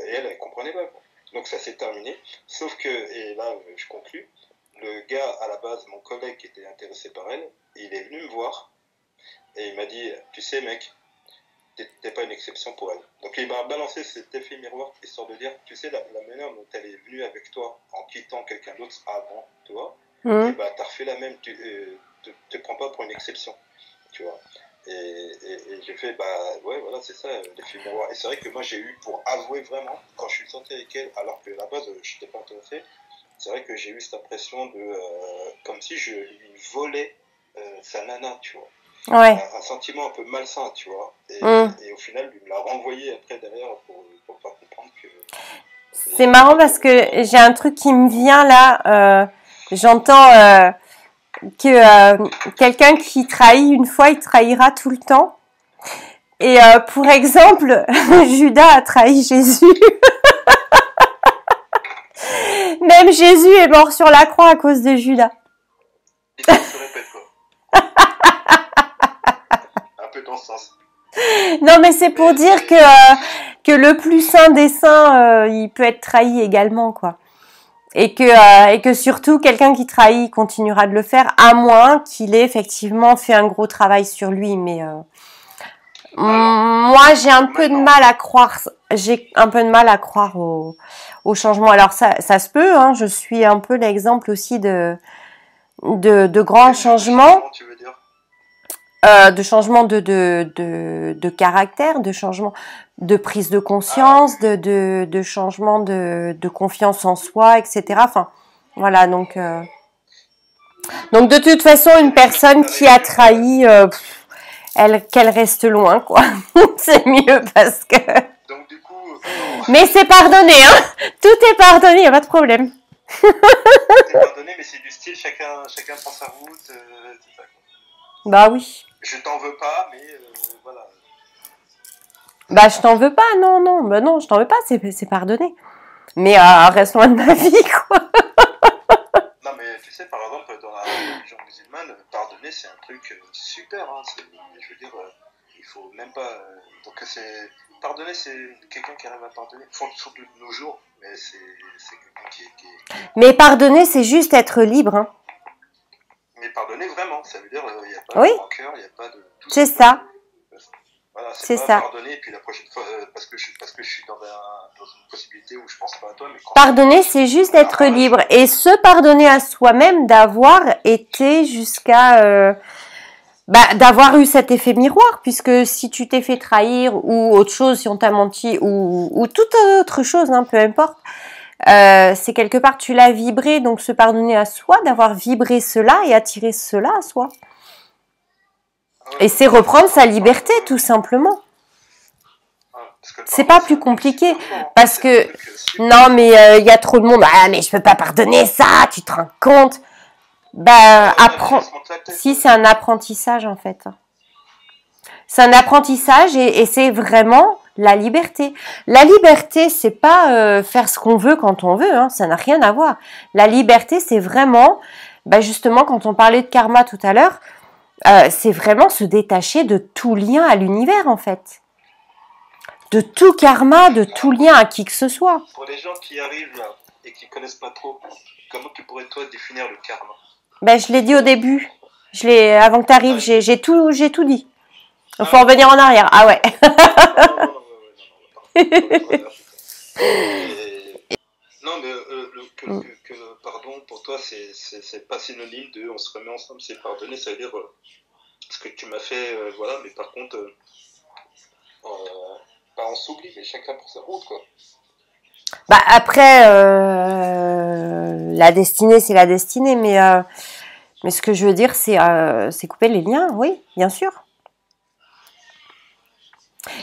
et elle comprenait pas. Quoi. Donc ça s'est terminé. Sauf que, et là je conclus, le gars à la base, mon collègue qui était intéressé par elle, il est venu me voir et il m'a dit tu sais mec, t'es pas une exception pour elle. Donc il m'a balancé cet effet miroir histoire de dire tu sais la manière dont elle est venue avec toi en quittant quelqu'un d'autre avant toi, et bah t'as refait la même, te prends pas pour une exception, tu vois. Et j'ai fait bah ouais voilà c'est ça l'effet miroir. Et c'est vrai que moi j'ai eu pour avouer vraiment quand je suis sorti avec elle alors que à la base je n'étais pas intéressé. C'est vrai que j'ai eu cette impression de comme si je lui volais sa nana, tu vois. Ouais. Un sentiment un peu malsain, tu vois. Et au final, lui me l'a renvoyé après derrière pour faire comprendre que. C'est marrant parce que j'ai un truc qui me vient là. J'entends que quelqu'un qui trahit une fois, il trahira tout le temps. Et pour exemple, Judas a trahi Jésus. Même Jésus est mort sur la croix à cause de Judas. Et ça se répète quoi. Un peu dans ce sens. Non mais c'est pour dire que le plus saint des saints, il peut être trahi également quoi. Et que surtout quelqu'un qui trahit continuera de le faire à moins qu'il ait effectivement fait un gros travail sur lui. Mais moi j'ai un peu de mal à croire. J'ai un peu de mal à croire au changement. Alors ça se peut. Hein, je suis un peu l'exemple aussi de grands changements. Tu veux dire de changement de caractère, de changement de prise de conscience, de changement de confiance en soi, etc. Enfin, voilà, donc de toute façon, une personne qui a trahi, qu'elle reste loin, quoi. C'est mieux parce que... Donc du coup... Mais c'est pardonné, hein. Tout est pardonné, y a pas de problème. C'est pardonné, mais c'est du style, chacun prend sa route, c'est ça. Bah oui. Je t'en veux pas, mais voilà. Bah je t'en veux pas, non, bah non, je t'en veux pas, c'est pardonné. Mais reste loin de ma vie, quoi. Non, mais tu sais, par exemple, dans la religion musulmane, pardonner, c'est un truc super. Hein, je veux dire, il faut même pas. Donc, pardonner, c'est quelqu'un qui arrive à pardonner. Surtout de nos jours, mais c'est quelqu'un qui Mais pardonner, c'est juste être libre. Hein. Mais pardonner vraiment, ça veut dire, il n'y a pas de rancœur, il n'y a pas de. C'est ça. Voilà, c'est pas ça. Pardonner, et puis la prochaine fois, parce que je suis dans une possibilité où je pense pas à toi. Mais pardonner, c'est juste être libre. Et se pardonner à soi-même d'avoir été jusqu'à... d'avoir eu cet effet miroir, puisque si tu t'es fait trahir ou autre chose, si on t'a menti ou toute autre chose, hein, peu importe, c'est quelque part tu l'as vibré, donc se pardonner à soi, d'avoir vibré cela et attiré cela à soi. Et c'est reprendre sa liberté, tout simplement. C'est pas plus compliqué. Parce que, non, mais il y a trop de monde. Ah, mais je peux pas pardonner ça, tu te rends compte? Bah, apprends. Si, c'est un apprentissage, en fait. C'est un apprentissage et c'est vraiment la liberté. La liberté, c'est pas faire ce qu'on veut quand on veut, hein, ça n'a rien à voir. La liberté, c'est vraiment, justement, quand on parlait de karma tout à l'heure, c'est vraiment se détacher de tout lien à l'univers, en fait. De tout karma, de tout lien à qui que ce soit. Pour les gens qui arrivent là et qui connaissent pas trop, comment tu pourrais toi définir le karma? Je l'ai dit au début. Avant que tu arrives, j'ai tout dit. Il faut revenir en arrière. Ah ouais. Non, mais que le pardon, pour toi, c'est pas synonyme de on se remet ensemble, c'est pardonner, ça veut dire ce que tu m'as fait, voilà, mais par contre, pas on s'oublie, mais chacun pour sa route, quoi. Bah après, la destinée, c'est la destinée, mais ce que je veux dire, c'est couper les liens, oui, bien sûr.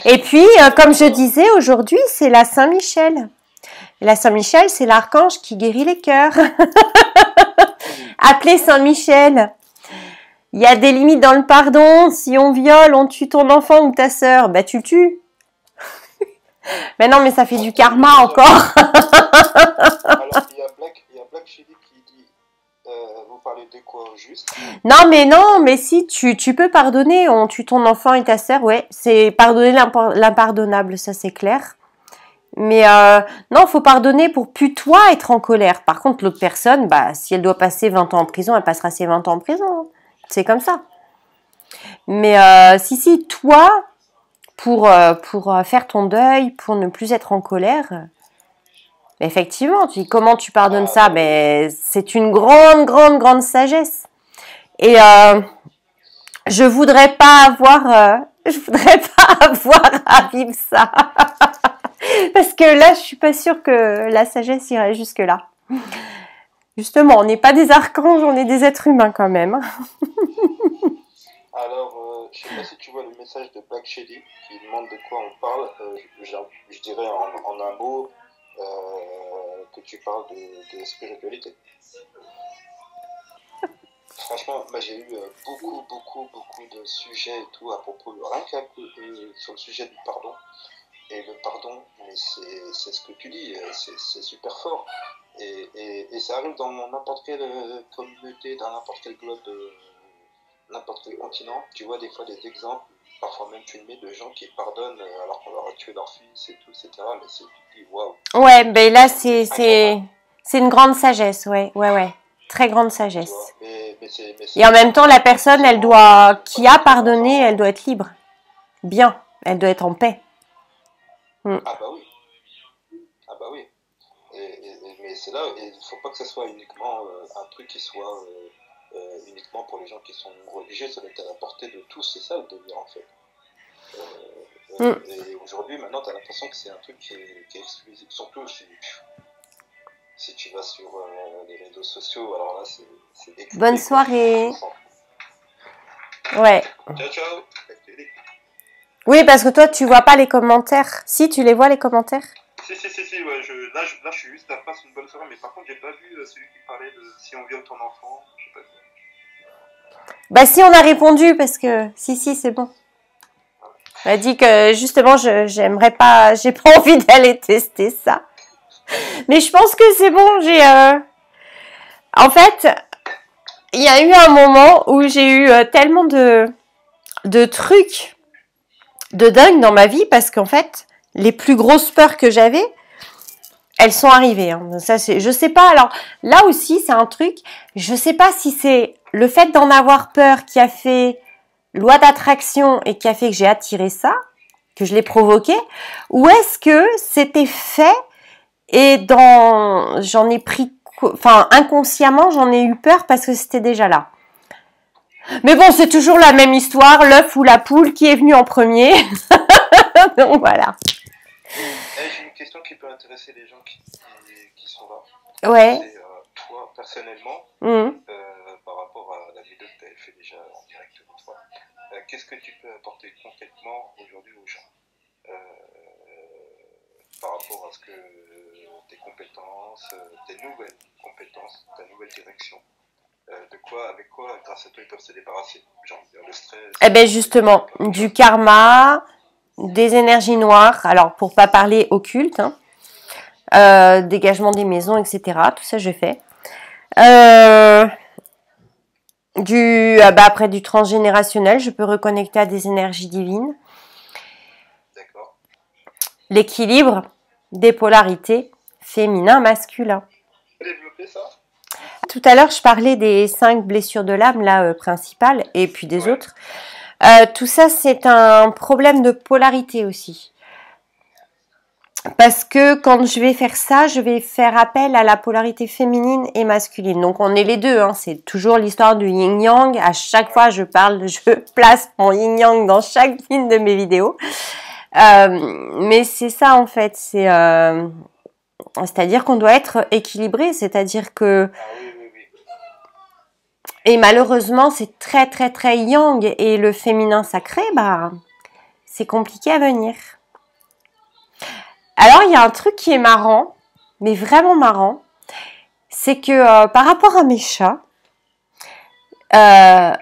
Et puis, comme je disais, aujourd'hui, c'est la Saint-Michel. La Saint-Michel, c'est l'archange qui guérit les cœurs. Appelez Saint-Michel. Il y a des limites dans le pardon. Si on viole, on tue ton enfant ou ta sœur, bah tu le tues. Mais non, mais ça fait du karma encore. Alors, il y a Black Chili qui dit, vous parlez de quoi juste? Non, mais si, tu peux pardonner. On tue ton enfant et ta sœur, ouais. C'est pardonner l'impardonnable, ça c'est clair. Mais non, faut pardonner pour plus toi être en colère. Par contre, l'autre personne, bah, si elle doit passer 20 ans en prison, elle passera ses 20 ans en prison. C'est comme ça. Mais si, toi, pour faire ton deuil, pour ne plus être en colère, effectivement, tu dis comment tu pardonnes ça? Mais c'est une grande sagesse. Et je voudrais pas avoir à vivre ça. Parce que là, je suis pas sûre que la sagesse irait jusque là. Justement, on n'est pas des archanges, on est des êtres humains quand même. Alors, je sais pas si tu vois le message de Black Shady qui demande de quoi on parle. Je dirais en un mot que tu parles de spiritualité. Franchement, moi j'ai eu beaucoup de sujets et tout à propos, rien qu'à sur le sujet du pardon. Et le pardon, mais c'est ce que tu dis, c'est super fort. Et ça arrive dans n'importe quelle communauté, dans n'importe quel globe, n'importe quel continent. Tu vois des fois des exemples, parfois même filmés, de gens qui pardonnent alors qu'on leur a tué leur fils et tout, etc. Mais tu te dis, waouh. Ouais, ben là, c'est une grande sagesse, ouais. Très grande sagesse. Et en même temps, la personne, qui a pardonné, elle doit être libre. Bien, elle doit être en paix. Ah bah oui. Mais c'est là, il ne faut pas que ce soit uniquement un truc qui soit uniquement pour les gens qui sont religieux, ça doit être à la portée de tous, c'est ça le délire en fait. Et aujourd'hui, maintenant, tu as l'impression que c'est un truc qui est exclusif, surtout si tu vas sur les réseaux sociaux, alors là, c'est décuplé. Bonne soirée. Ouais. Ciao. Oui, parce que toi, tu vois pas les commentaires. Si, tu les vois, les commentaires? Si, ouais, là, je suis juste à face une bonne soirée, mais par contre, j'ai pas vu celui qui parlait de si on viole ton enfant, je sais pas. Bah si, on a répondu, parce que... Si, c'est bon. On a dit que, justement, j'aimerais pas... J'ai pas envie d'aller tester ça. Mais je pense que c'est bon, En fait, il y a eu un moment où j'ai eu tellement de trucs de dingue dans ma vie, parce qu'en fait, les plus grosses peurs que j'avais, elles sont arrivées. Hein. Ça, je sais pas. Alors là aussi, c'est un truc. Je sais pas si c'est le fait d'en avoir peur qui a fait loi d'attraction et qui a fait que j'ai attiré ça, que je l'ai provoqué, ou est-ce que c'était fait et j'en ai pris, enfin inconsciemment, j'en ai eu peur parce que c'était déjà là. Mais bon, c'est toujours la même histoire, l'œuf ou la poule, qui est venu en premier. Donc voilà. J'ai une question qui peut intéresser les gens qui sont là. Ouais. C'est toi, personnellement, par rapport à la vidéo que tu avais fait déjà en direct une fois, qu'est-ce que tu peux apporter concrètement aujourd'hui aux gens par rapport à ce que tes compétences, tes nouvelles compétences, ta nouvelle direction, avec quoi, grâce à toi, ils peuvent se débarrasser, genre le stress. Eh ben justement, du karma, des énergies noires. Alors pour pas parler occulte, dégagement des maisons, etc. Tout ça je fais. Après du transgénérationnel, je peux reconnecter à des énergies divines. D'accord. L'équilibre des polarités féminin-masculin. Développer ça. Tout à l'heure, je parlais des 5 blessures de l'âme, là, principales, et puis des autres. Tout ça, c'est un problème de polarité aussi. Parce que quand je vais faire ça, je vais faire appel à la polarité féminine et masculine. Donc on est les deux, hein. C'est toujours l'histoire du yin-yang. À chaque fois je place mon yin-yang dans chaque une de mes vidéos. Mais c'est ça en fait, c'est-à-dire qu'on doit être équilibré, c'est-à-dire que... Et malheureusement c'est très très très yang et le féminin sacré, bah c'est compliqué à venir. Alors, il y a un truc qui est marrant, mais vraiment marrant, c'est que par rapport à mes chats, j'ai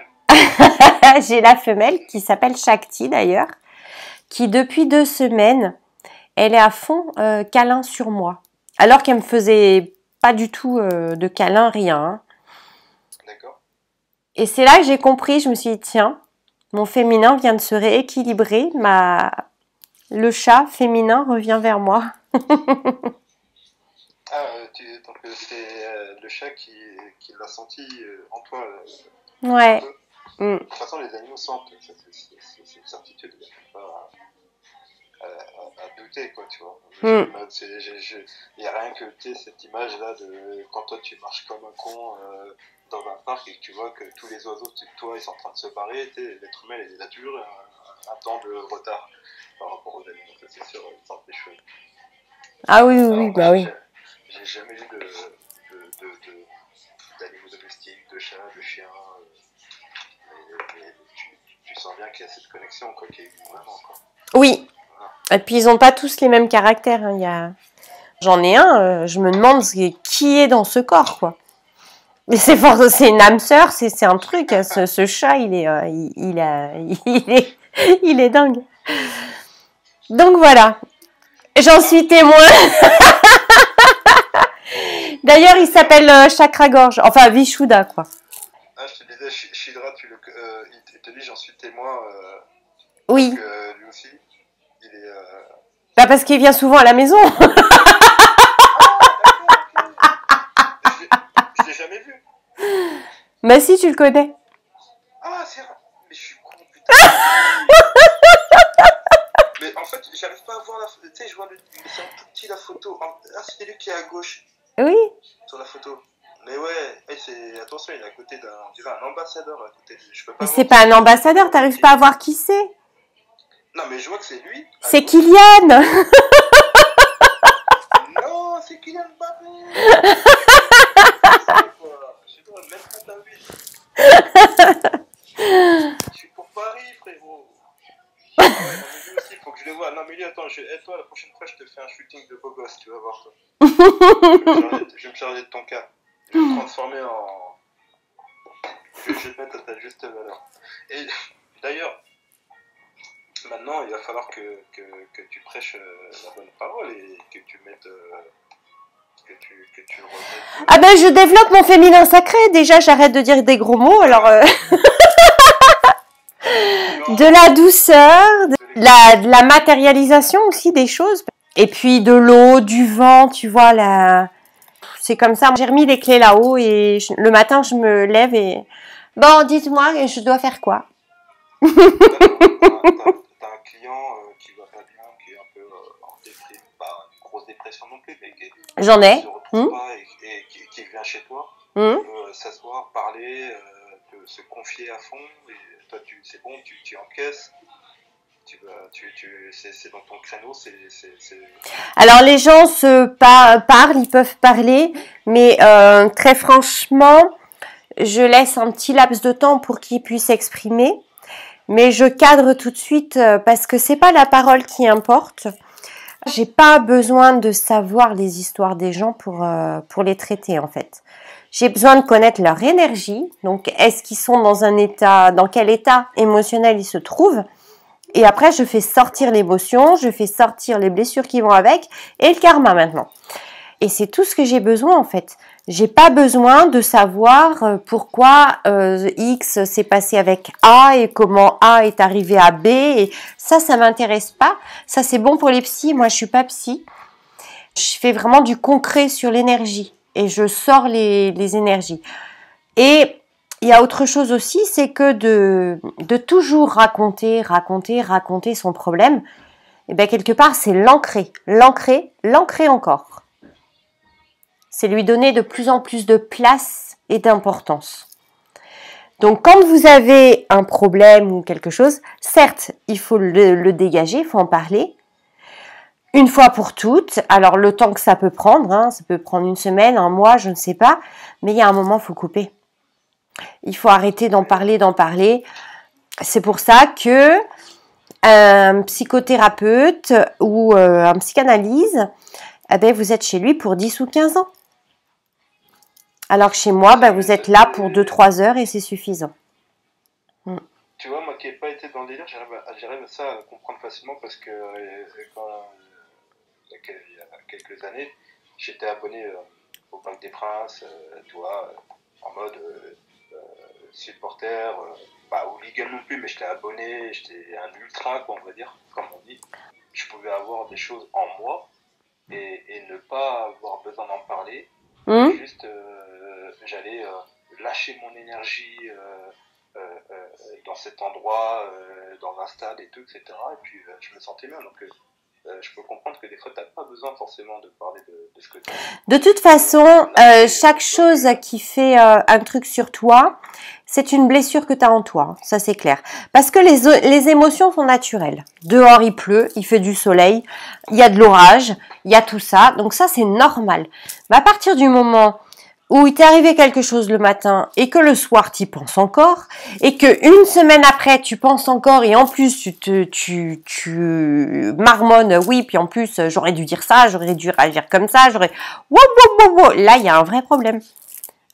la femelle qui s'appelle Shakti d'ailleurs, qui depuis 2 semaines, elle est à fond câlin sur moi. Alors qu'elle me faisait pas du tout de câlin, rien. Hein. D'accord. Et c'est là que j'ai compris, je me suis dit, tiens, mon féminin vient de se rééquilibrer, le chat féminin revient vers moi. Donc c'est le chat qui l'a senti en toi. Ouais. De toute façon, les animaux sentent, c'est une certitude, il n'y a pas à douter, quoi, tu vois. Il n'y a rien que cette image-là de quand toi tu marches comme un con dans un parc et que tu vois que tous les oiseaux autour de toi ils sont en train de se barrer, l'être humain il a toujours un temps de retard par rapport aux animaux, ça c'est sûr, ils sentent les choses. Ah oui, oui, bah oui. J'ai jamais eu d'animaux domestiques, de chats, de chiens, mais tu sens bien qu'il y a cette connexion, quoi, qui est vraiment, quoi. Oui, et puis ils n'ont pas tous les mêmes caractères. Hein. J'en ai un, je me demande qui est dans ce corps, quoi. Mais c'est une âme sœur, c'est un truc. Ce chat, il est dingue. Donc voilà, j'en suis témoin. D'ailleurs, il s'appelle Chakra-gorge, enfin Vishuddha, quoi. Ah, je te disais, Shidra, il te dit j'en suis témoin. Oui. Parce que lui aussi, il est. Bah parce qu'il vient souvent à la maison. Je l'ai jamais vu. Bah si, tu le connais. Ah, c'est vrai. Mais je suis con, putain. Mais en fait, j'arrive pas à voir la photo. Tu sais, je vois c'est un tout petit la photo. Ah, c'est lui qui est à gauche. Oui. Sur la photo. Mais ouais, attention, il est à côté d'un ambassadeur à côté de lui. Je peux pas. Mais c'est pas un ambassadeur, t'arrives pas à voir qui c'est. Non, mais je vois que c'est lui. C'est Kylian. Non, c'est Kylian Mbappé. Je dois même pas ta Je suis pour Paris, frérot. Ah ouais, non, mais lui aussi, il faut que je le vois. Non, mais lui, attends, toi, la prochaine fois, je te fais un shooting de beau gosse, tu vas voir, toi. Je vais me charger de ton cas. Je vais me transformer en. Je vais te mettre à ta juste valeur. Et d'ailleurs, maintenant, il va falloir que tu prêches la bonne parole et que tu mettes. Que tu le remettes. Ah ben, je développe mon féminin sacré. Déjà, j'arrête de dire des gros mots, alors. De la douceur, de la matérialisation aussi des choses. Et puis de l'eau, du vent, tu vois, c'est comme ça. J'ai remis les clés là-haut et le matin, je me lève et... Bon, dites-moi, je dois faire quoi? T'as un client qui va pas bien, qui est un peu en déprime, pas une grosse dépression non plus, mais qui J'en ai. se retrouve pas et qui vient chez toi, s'asseoir, parler, se confier à fond, et toi c'est bon, tu encaisses. C'est dans ton créneau, Alors les gens parlent, ils peuvent parler, mais très franchement, je laisse un petit laps de temps pour qu'ils puissent s'exprimer, mais je cadre tout de suite parce que c'est pas la parole qui importe. J'ai pas besoin de savoir les histoires des gens pour les traiter en fait. J'ai besoin de connaître leur énergie, donc est-ce qu'ils sont dans quel état émotionnel ils se trouvent. Et après, je fais sortir l'émotion, je fais sortir les blessures qui vont avec et le karma maintenant. Et c'est tout ce que j'ai besoin en fait. J'ai pas besoin de savoir pourquoi X s'est passé avec A et comment A est arrivé à B. Et ça m'intéresse pas. Ça, c'est bon pour les psys. Moi, je suis pas psy. Je fais vraiment du concret sur l'énergie et je sors les énergies. Et il y a autre chose aussi, c'est que de toujours raconter son problème, et bien quelque part, c'est l'ancrer, l'ancrer, l'ancrer encore. C'est lui donner de plus en plus de place et d'importance. Donc, quand vous avez un problème ou quelque chose, certes, il faut le dégager, il faut en parler. Une fois pour toutes, alors le temps que ça peut prendre, hein, ça peut prendre une semaine, un mois, je ne sais pas, mais il y a un moment, il faut couper. Il faut arrêter d'en parler, d'en parler. C'est pour ça que un psychothérapeute ou un psychanalyse, eh ben, vous êtes chez lui pour 10 ou 15 ans. Alors que chez moi, ben, vous êtes là pour 2-3 heures et c'est suffisant. Tu vois, moi qui n'ai pas été dans le délire, j'arrive à ça à comprendre facilement parce que il y a quelques années, j'étais abonné au Parc des Princes, tu vois, en mode supporter, pas hooligan non plus, mais j'étais abonné, j'étais un ultra, quoi, on va dire, comme on dit. Je pouvais avoir des choses en moi et ne pas avoir besoin d'en parler. Juste, j'allais lâcher mon énergie dans cet endroit, dans un stade et tout, etc. Et puis je me sentais bien. Donc je peux comprendre que des fois, tu n'as pas besoin forcément de parler de ce que tu as. De toute façon, chaque chose qui fait un truc sur toi, c'est une blessure que tu as en toi. Ça, c'est clair. Parce que les émotions sont naturelles. Dehors, il pleut, il fait du soleil, il y a de l'orage, il y a tout ça. Donc ça, c'est normal. Mais à partir du moment où il t'est arrivé quelque chose le matin et que le soir tu y penses encore et que une semaine après tu penses encore et en plus tu marmonnes, oui, puis en plus j'aurais dû dire ça, j'aurais dû réagir comme ça, j'aurais là il y a un vrai problème.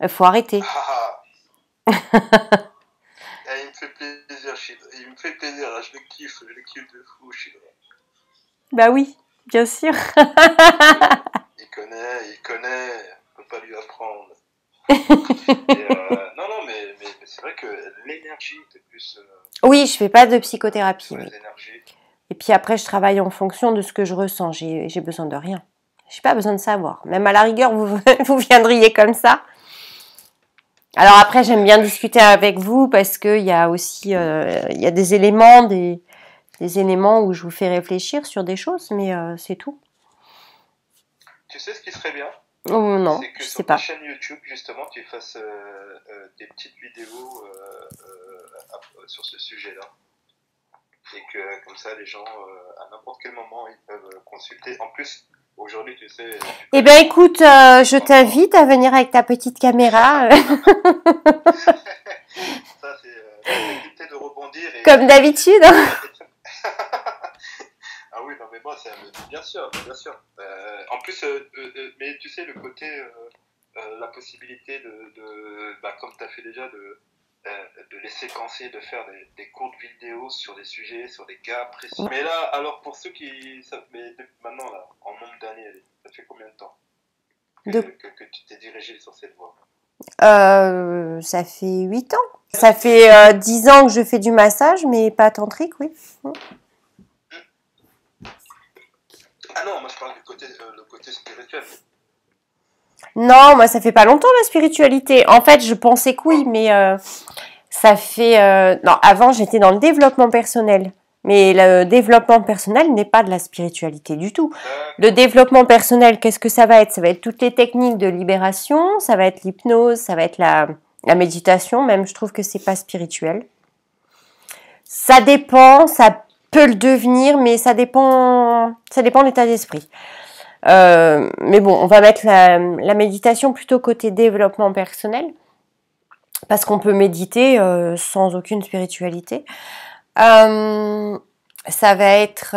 Il faut arrêter. Il me fait plaisir, Chidra. Il me fait plaisir, je le kiffe de fou, Chidra. Bah oui, bien sûr. Il connaît, on peut pas lui apprendre. Non, mais c'est vrai que l'énergie, c'est plus... oui, je fais pas de psychothérapie. Oui. Énergies. Et puis après, je travaille en fonction de ce que je ressens. J'ai besoin de rien. J'ai pas besoin de savoir. Même à la rigueur, vous viendriez comme ça. Alors après, j'aime bien discuter avec vous parce qu'il y a aussi il y a des éléments où je vous fais réfléchir sur des choses, mais c'est tout. Tu sais ce qui serait bien? Oh, non, c'est que je sais sur pas. ta chaîne YouTube, justement, tu fasses des petites vidéos sur ce sujet-là. Et que comme ça, les gens, à n'importe quel moment, ils peuvent consulter. En plus, aujourd'hui, tu sais... Eh bien, écoute, je t'invite à venir avec ta petite caméra. Ça, c'est l'éviter de rebondir. Comme d'habitude. Ah oui, non, mais moi, bien sûr. En plus, mais tu sais, le côté, la possibilité comme tu as fait déjà, de les séquencer, de faire des courtes vidéos sur des sujets, sur des cas précis. Mais là, alors pour ceux qui savent, mais maintenant, là, en nombre d'années, ça fait combien de temps que tu t'es dirigé sur cette voie? Ça fait 8 ans. Ça fait 10 ans que je fais du massage, mais pas tantrique, oui. Ah non, moi je parle du côté, le côté spirituel. Non, moi ça fait pas longtemps la spiritualité. En fait, je pensais que oui, mais ça fait... non, avant j'étais dans le développement personnel. Mais le développement personnel n'est pas de la spiritualité du tout. Le développement personnel, qu'est-ce que ça va être? Ça va être toutes les techniques de libération, ça va être l'hypnose, ça va être la méditation. Même, je trouve que c'est pas spirituel. Ça dépend, ça peut le devenir, mais ça dépend de l'état d'esprit. Mais bon, on va mettre la méditation plutôt côté développement personnel, parce qu'on peut méditer sans aucune spiritualité. Ça va être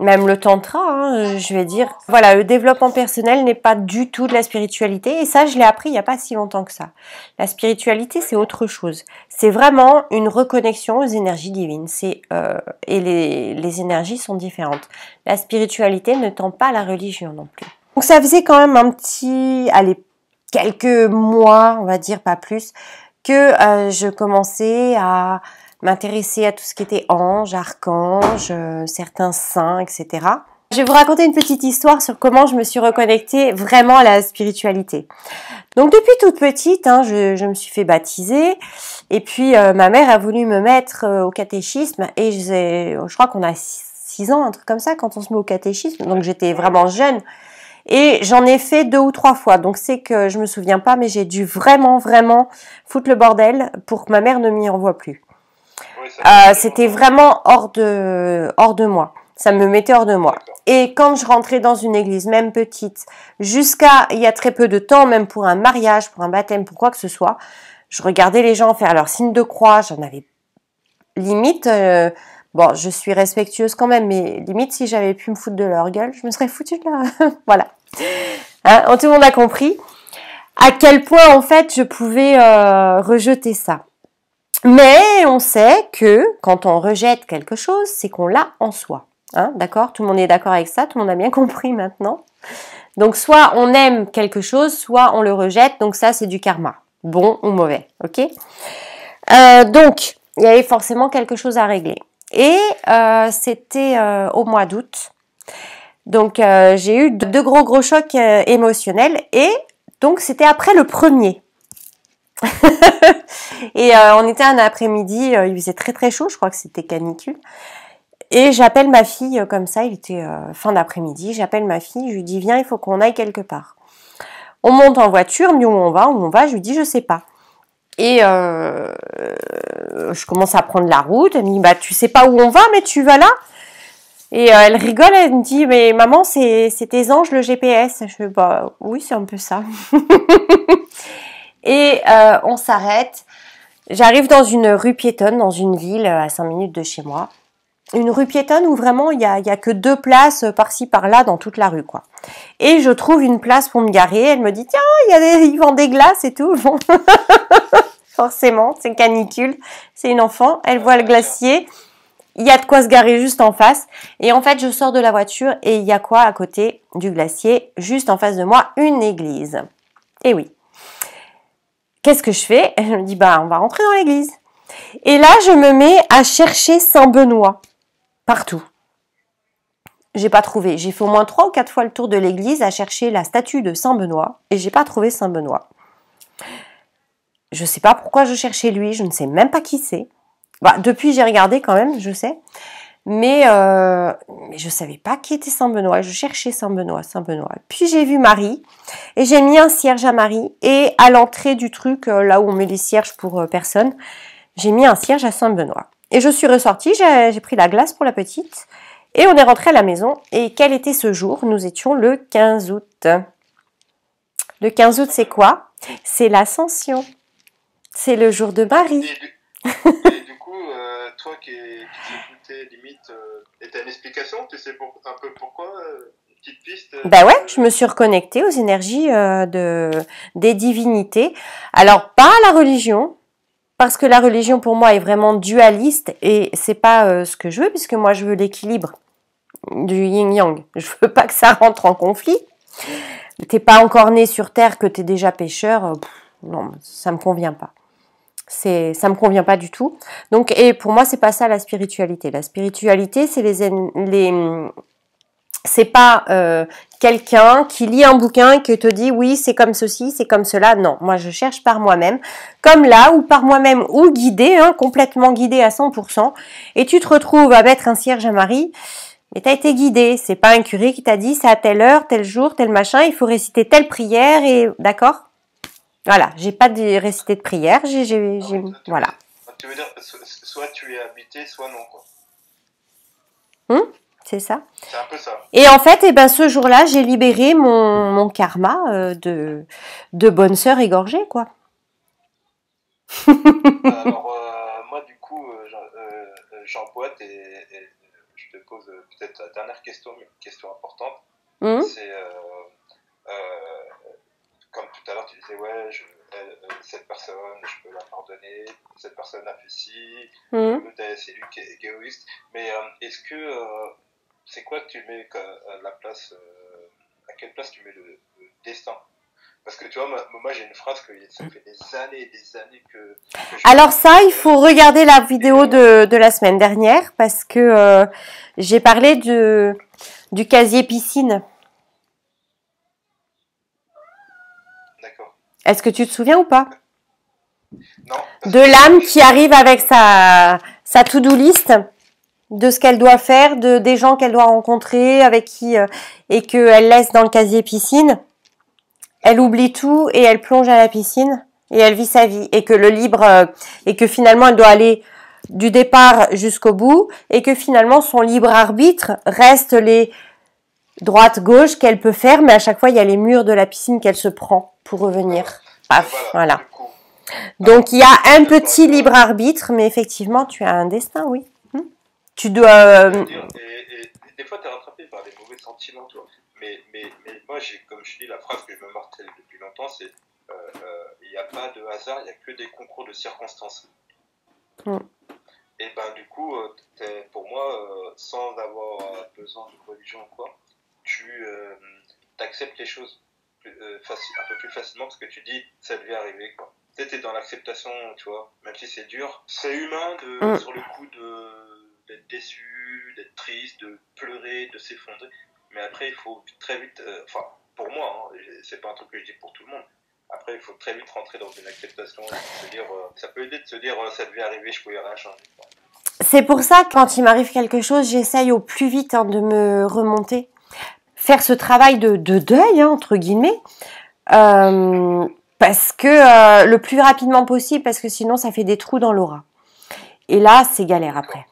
même le tantra, hein, je vais dire. Voilà, le développement personnel n'est pas du tout de la spiritualité, et ça, je l'ai appris il n'y a pas si longtemps que ça. La spiritualité, c'est autre chose. C'est vraiment une reconnexion aux énergies divines. Et les énergies sont différentes. La spiritualité ne tend pas à la religion non plus. Donc ça faisait quand même quelques mois, on va dire, pas plus, que je commençais à m'intéresser à tout ce qui était anges, archanges, certains saints, etc. Je vais vous raconter une petite histoire sur comment je me suis reconnectée vraiment à la spiritualité. Donc depuis toute petite, je me suis fait baptiser et puis ma mère a voulu me mettre au catéchisme et je crois qu'on a 6 ans, un truc comme ça quand on se met au catéchisme, donc j'étais vraiment jeune et j'en ai fait 2 ou 3 fois, donc c'est que je me souviens pas, mais j'ai dû vraiment foutre le bordel pour que ma mère ne m'y envoie plus. Oui, c'était vraiment hors de moi. Ça me mettait hors de moi. Et quand je rentrais dans une église, même petite, jusqu'à il y a très peu de temps, même pour un mariage, pour un baptême, pour quoi que ce soit, je regardais les gens faire leur signe de croix, j'en avais limite, bon, je suis respectueuse quand même, mais limite, si j'avais pu me foutre de leur gueule, je me serais foutue de là. Voilà. Hein, tout le monde a compris à quel point, en fait, je pouvais rejeter ça. Mais on sait que quand on rejette quelque chose, c'est qu'on l'a en soi. Hein, d'accord? Tout le monde est d'accord avec ça, tout le monde a bien compris maintenant. Donc soit on aime quelque chose, soit on le rejette, donc ça c'est du karma, bon ou mauvais, ok? Donc il y avait forcément quelque chose à régler. Et c'était au mois d'août. Donc j'ai eu 2 gros chocs émotionnels et donc c'était après le premier. Et on était un après-midi, il faisait très chaud, je crois que c'était canicule. Et j'appelle ma fille comme ça, il était fin d'après-midi, j'appelle ma fille, je lui dis viens, il faut qu'on aille quelque part. On monte en voiture, elle me dit où on va, je lui dis je sais pas. Et je commence à prendre la route, elle me dit bah tu sais pas où on va mais tu vas là. Et elle rigole, elle me dit mais maman c'est tes anges le GPS. Je fais bah oui c'est un peu ça. Et on s'arrête, j'arrive dans une rue piétonne, dans une ville à 5 minutes de chez moi. Une rue piétonne où vraiment il y a que 2 places par-ci par-là dans toute la rue quoi. Et je trouve une place pour me garer. Elle me dit tiens ils vendent des glaces et tout. Bon. Forcément c'est canicule. C'est une enfant. Elle voit le glacier. Il y a de quoi se garer juste en face. Et en fait je sors de la voiture et il y a quoi à côté du glacier? Juste en face de moi une église. Et oui. Qu'est-ce que je fais? Je me dis bah on va rentrer dans l'église. Et là je me mets à chercher Saint-Benoît. Partout. J'ai pas trouvé. J'ai fait au moins 3 ou 4 fois le tour de l'église à chercher la statue de Saint-Benoît et j'ai pas trouvé Saint-Benoît. Je sais pas pourquoi je cherchais lui, je ne sais même pas qui c'est. Bah, depuis j'ai regardé quand même, je sais. Mais je savais pas qui était Saint-Benoît. Je cherchais Saint-Benoît. Puis j'ai vu Marie et j'ai mis un cierge à Marie et à l'entrée du truc, là où on met les cierges pour personne, j'ai mis un cierge à Saint-Benoît. Et je suis ressortie, j'ai pris la glace pour la petite et on est rentré à la maison. Et quel était ce jour? Nous étions le 15 août. Le 15 août, c'est quoi? C'est l'Ascension. C'est le jour de Marie. Et du coup, toi qui t'écoutais limite, et t'as une explication? Tu sais un peu pourquoi? Une petite piste? Bah ouais, je me suis reconnectée aux énergies des divinités. Alors, pas à la religion. Parce que la religion pour moi est vraiment dualiste et c'est pas ce que je veux puisque moi je veux l'équilibre du yin-yang. Je veux pas que ça rentre en conflit. T'es pas encore né sur terre que t'es déjà pécheur. Non, ça me convient pas. Ça me convient pas du tout. Donc et pour moi c'est pas ça la spiritualité. La spiritualité c'est c'est pas quelqu'un qui lit un bouquin et qui te dit oui c'est comme ceci, c'est comme cela. Non, moi je cherche par moi-même, comme là ou par moi-même ou guidée, complètement guidée à 100%. Et tu te retrouves à mettre un cierge à Marie, mais t'as été guidée. C'est pas un curé qui t'a dit c'est à telle heure, tel jour, tel machin, il faut réciter telle prière et d'accord. Voilà, j'ai pas récité de prière, voilà. Tu veux dire soit tu es habité, soit non quoi. C'est ça. C'est un peu ça. Et en fait, ce jour-là, j'ai libéré mon karma de bonne sœur égorgée, quoi. Alors, moi, du coup, j'emboîte et je te pose peut-être la dernière question, mais une question importante. C'est, comme tout à l'heure, tu disais, ouais, cette personne, je peux la pardonner, cette personne a fait ci, c'est lui qui est égoïste. Mais est-ce que... c'est quoi que tu mets la place, à quelle place tu mets le destin? Parce que tu vois, moi j'ai une phrase que ça fait des années et des années que alors ça, il faut regarder la vidéo de la semaine dernière parce que j'ai parlé du casier piscine. D'accord. Est-ce que tu te souviens ou pas? Non. De l'âme qui arrive avec sa to-do list de ce qu'elle doit faire, des gens qu'elle doit rencontrer, avec qui, et qu'elle laisse dans le casier piscine. Elle oublie tout et elle plonge à la piscine et elle vit sa vie. Et que le libre, et que finalement elle doit aller du départ jusqu'au bout et que finalement son libre arbitre reste les droite-gauche qu'elle peut faire, mais à chaque fois il y a les murs de la piscine qu'elle se prend pour revenir. Paf, voilà. Donc il y a un petit libre arbitre, mais effectivement tu as un destin, oui. Tu dois. Et des fois, tu es rattrapé par des mauvais sentiments, tu vois. Mais moi, comme je dis, la phrase que je me martèle depuis longtemps, c'est il n'y a pas de hasard, il n'y a que des concours de circonstances. Et ben, du coup, pour moi, sans avoir besoin de religion ou quoi, tu acceptes les choses un peu plus facilement parce que tu dis, ça devait arriver, quoi. Tu sais, t'es dans l'acceptation, tu vois, même si c'est dur. C'est humain sur le coup d'être déçu, d'être triste, de pleurer, de s'effondrer. Mais après, il faut très vite, enfin, pour moi, hein, c'est pas un truc que je dis pour tout le monde. Après, il faut très vite rentrer dans une acceptation, se dire, ça peut aider de se dire, ça devait arriver, je pouvais rien changer. C'est pour ça que quand il m'arrive quelque chose, j'essaye au plus vite de me remonter, faire ce travail de deuil, entre guillemets, parce que le plus rapidement possible, parce que sinon ça fait des trous dans l'aura. Et là, c'est galère après.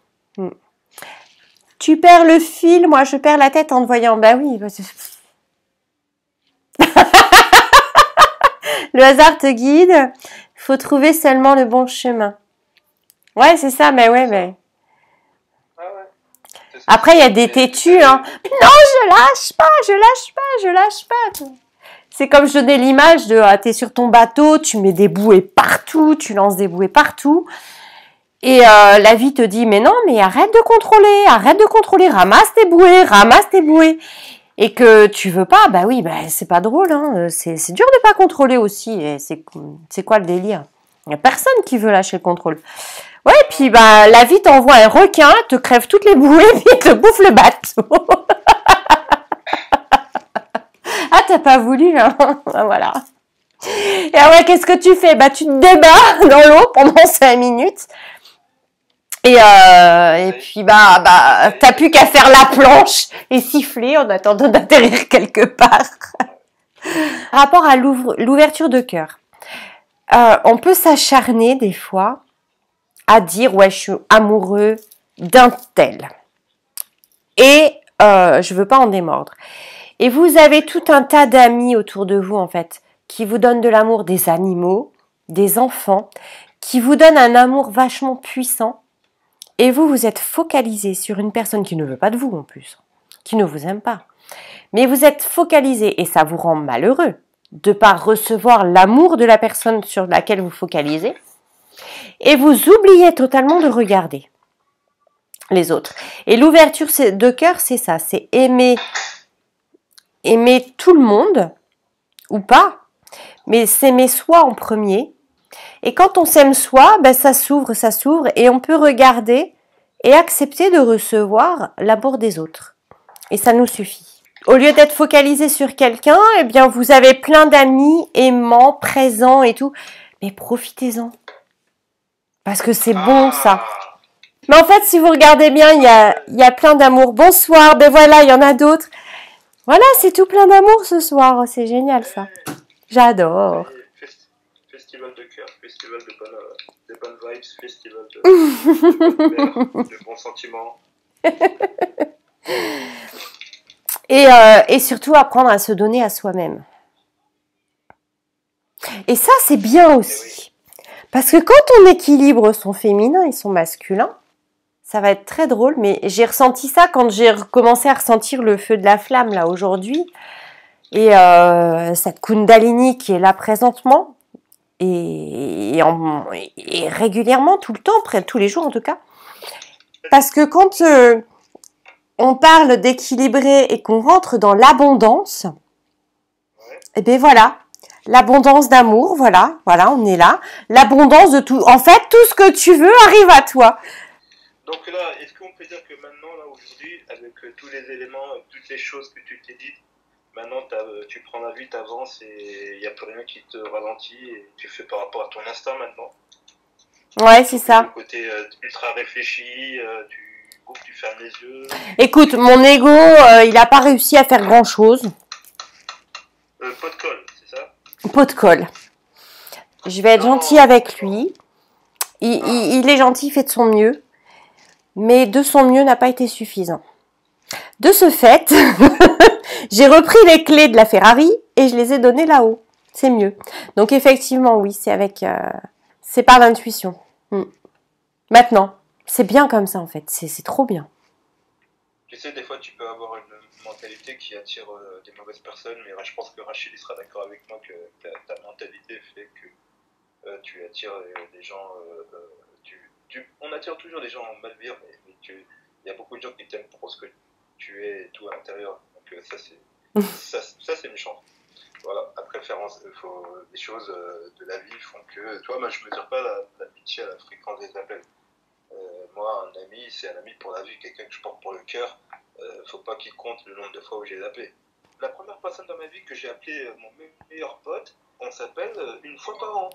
Tu perds le fil, moi je perds la tête en te voyant. Bah oui. Le hasard te guide. Il faut trouver seulement le bon chemin. Ouais, c'est ça, mais ouais, mais. Après, il y a des têtus, hein. Non, je lâche pas, je lâche pas, je lâche pas. C'est comme je donnais l'image de, t'es sur ton bateau, tu mets des bouées partout, tu lances des bouées partout. Et la vie te dit, mais non, mais arrête de contrôler, ramasse tes bouées. Et que tu veux pas, bah oui, bah c'est pas drôle, hein. C'est dur de pas contrôler aussi. Et c'est quoi le délire? Il y a personne qui veut lâcher le contrôle. Ouais, puis bah la vie t'envoie un requin, te crève toutes les bouées, et te bouffe le bateau. Ah, t'as pas voulu, hein. Voilà. Et ah ouais, qu'est-ce que tu fais? Bah tu te débats dans l'eau pendant 5 minutes. Et puis bah t'as plus qu'à faire la planche et siffler en attendant d'atterrir quelque part. Rapport à l'ouverture de cœur, on peut s'acharner des fois à dire ouais je suis amoureux d'un tel et je veux pas en démordre. Et vous avez tout un tas d'amis autour de vous en fait qui vous donnent de l'amour, des animaux, des enfants, qui vous donnent un amour vachement puissant. Et vous êtes focalisé sur une personne qui ne veut pas de vous en plus, qui ne vous aime pas. Mais vous êtes focalisé et ça vous rend malheureux de ne pas recevoir l'amour de la personne sur laquelle vous focalisez. Et vous oubliez totalement de regarder les autres. Et l'ouverture de cœur, c'est ça, c'est aimer tout le monde, ou pas, mais s'aimer soi en premier. Et quand on s'aime soi, ben ça s'ouvre et on peut regarder et accepter de recevoir l'amour des autres. Et ça nous suffit. Au lieu d'être focalisé sur quelqu'un, eh bien vous avez plein d'amis aimants, présents et tout. Mais profitez-en. Parce que c'est bon ça. Mais en fait, si vous regardez bien, il y a plein d'amour. Bonsoir, ben voilà, il y en a d'autres. Voilà, c'est tout plein d'amour ce soir. C'est génial ça. J'adore. Festival de cœur, festival de bonnes vibes, festival de bons sentiments. Et surtout apprendre à se donner à soi-même. Et ça, c'est bien aussi. Parce que quand on équilibre son féminin et son masculin, ça va être très drôle, mais j'ai ressenti ça quand j'ai commencé à ressentir le feu de la flamme là aujourd'hui. Et cette Kundalini qui est là présentement, et régulièrement, tout le temps, tous les jours en tout cas. Parce que quand on parle d'équilibrer et qu'on rentre dans l'abondance, et bien voilà, l'abondance d'amour, voilà, on est là. L'abondance de tout, en fait, tout ce que tu veux arrive à toi. Donc là, est-ce qu'on peut dire que maintenant, là où je aujourd'hui, avec tous les éléments, toutes les choses que tu t'es dites, maintenant tu prends la vie, t'avances et il n'y a plus rien qui te ralentit et tu fais par rapport à ton instinct maintenant. Ouais, c'est ça. Le côté ultra réfléchi, tu fermes les yeux. Écoute, mon ego, il n'a pas réussi à faire grand-chose. Pot de colle, c'est ça? Pot de colle. Je vais être gentille avec lui. Il est gentil, il fait de son mieux. Mais de son mieux n'a pas été suffisant. De ce fait, j'ai repris les clés de la Ferrari et je les ai données là-haut. C'est mieux. Donc effectivement, oui, c'est par l'intuition. Maintenant, c'est bien comme ça en fait. C'est trop bien. Tu sais, des fois, tu peux avoir une mentalité qui attire des mauvaises personnes, mais je pense que Rachid il sera d'accord avec moi que ta mentalité fait que tu attires des gens. On attire toujours des gens malveillants, mais il y a beaucoup de gens qui t'aiment pour ce que tu es et tout à l'intérieur. Donc ça c'est méchant. Voilà. Après, des choses de la vie font que. Toi, moi, je ne mesure pas l'amitié à la fréquence des appels. Moi, un ami, c'est un ami pour la vie, quelqu'un que je porte pour le cœur. Faut pas qu'il compte le nombre de fois où j'ai appelé. La première personne dans ma vie que j'ai appelé mon meilleur pote, on s'appelle une fois par an.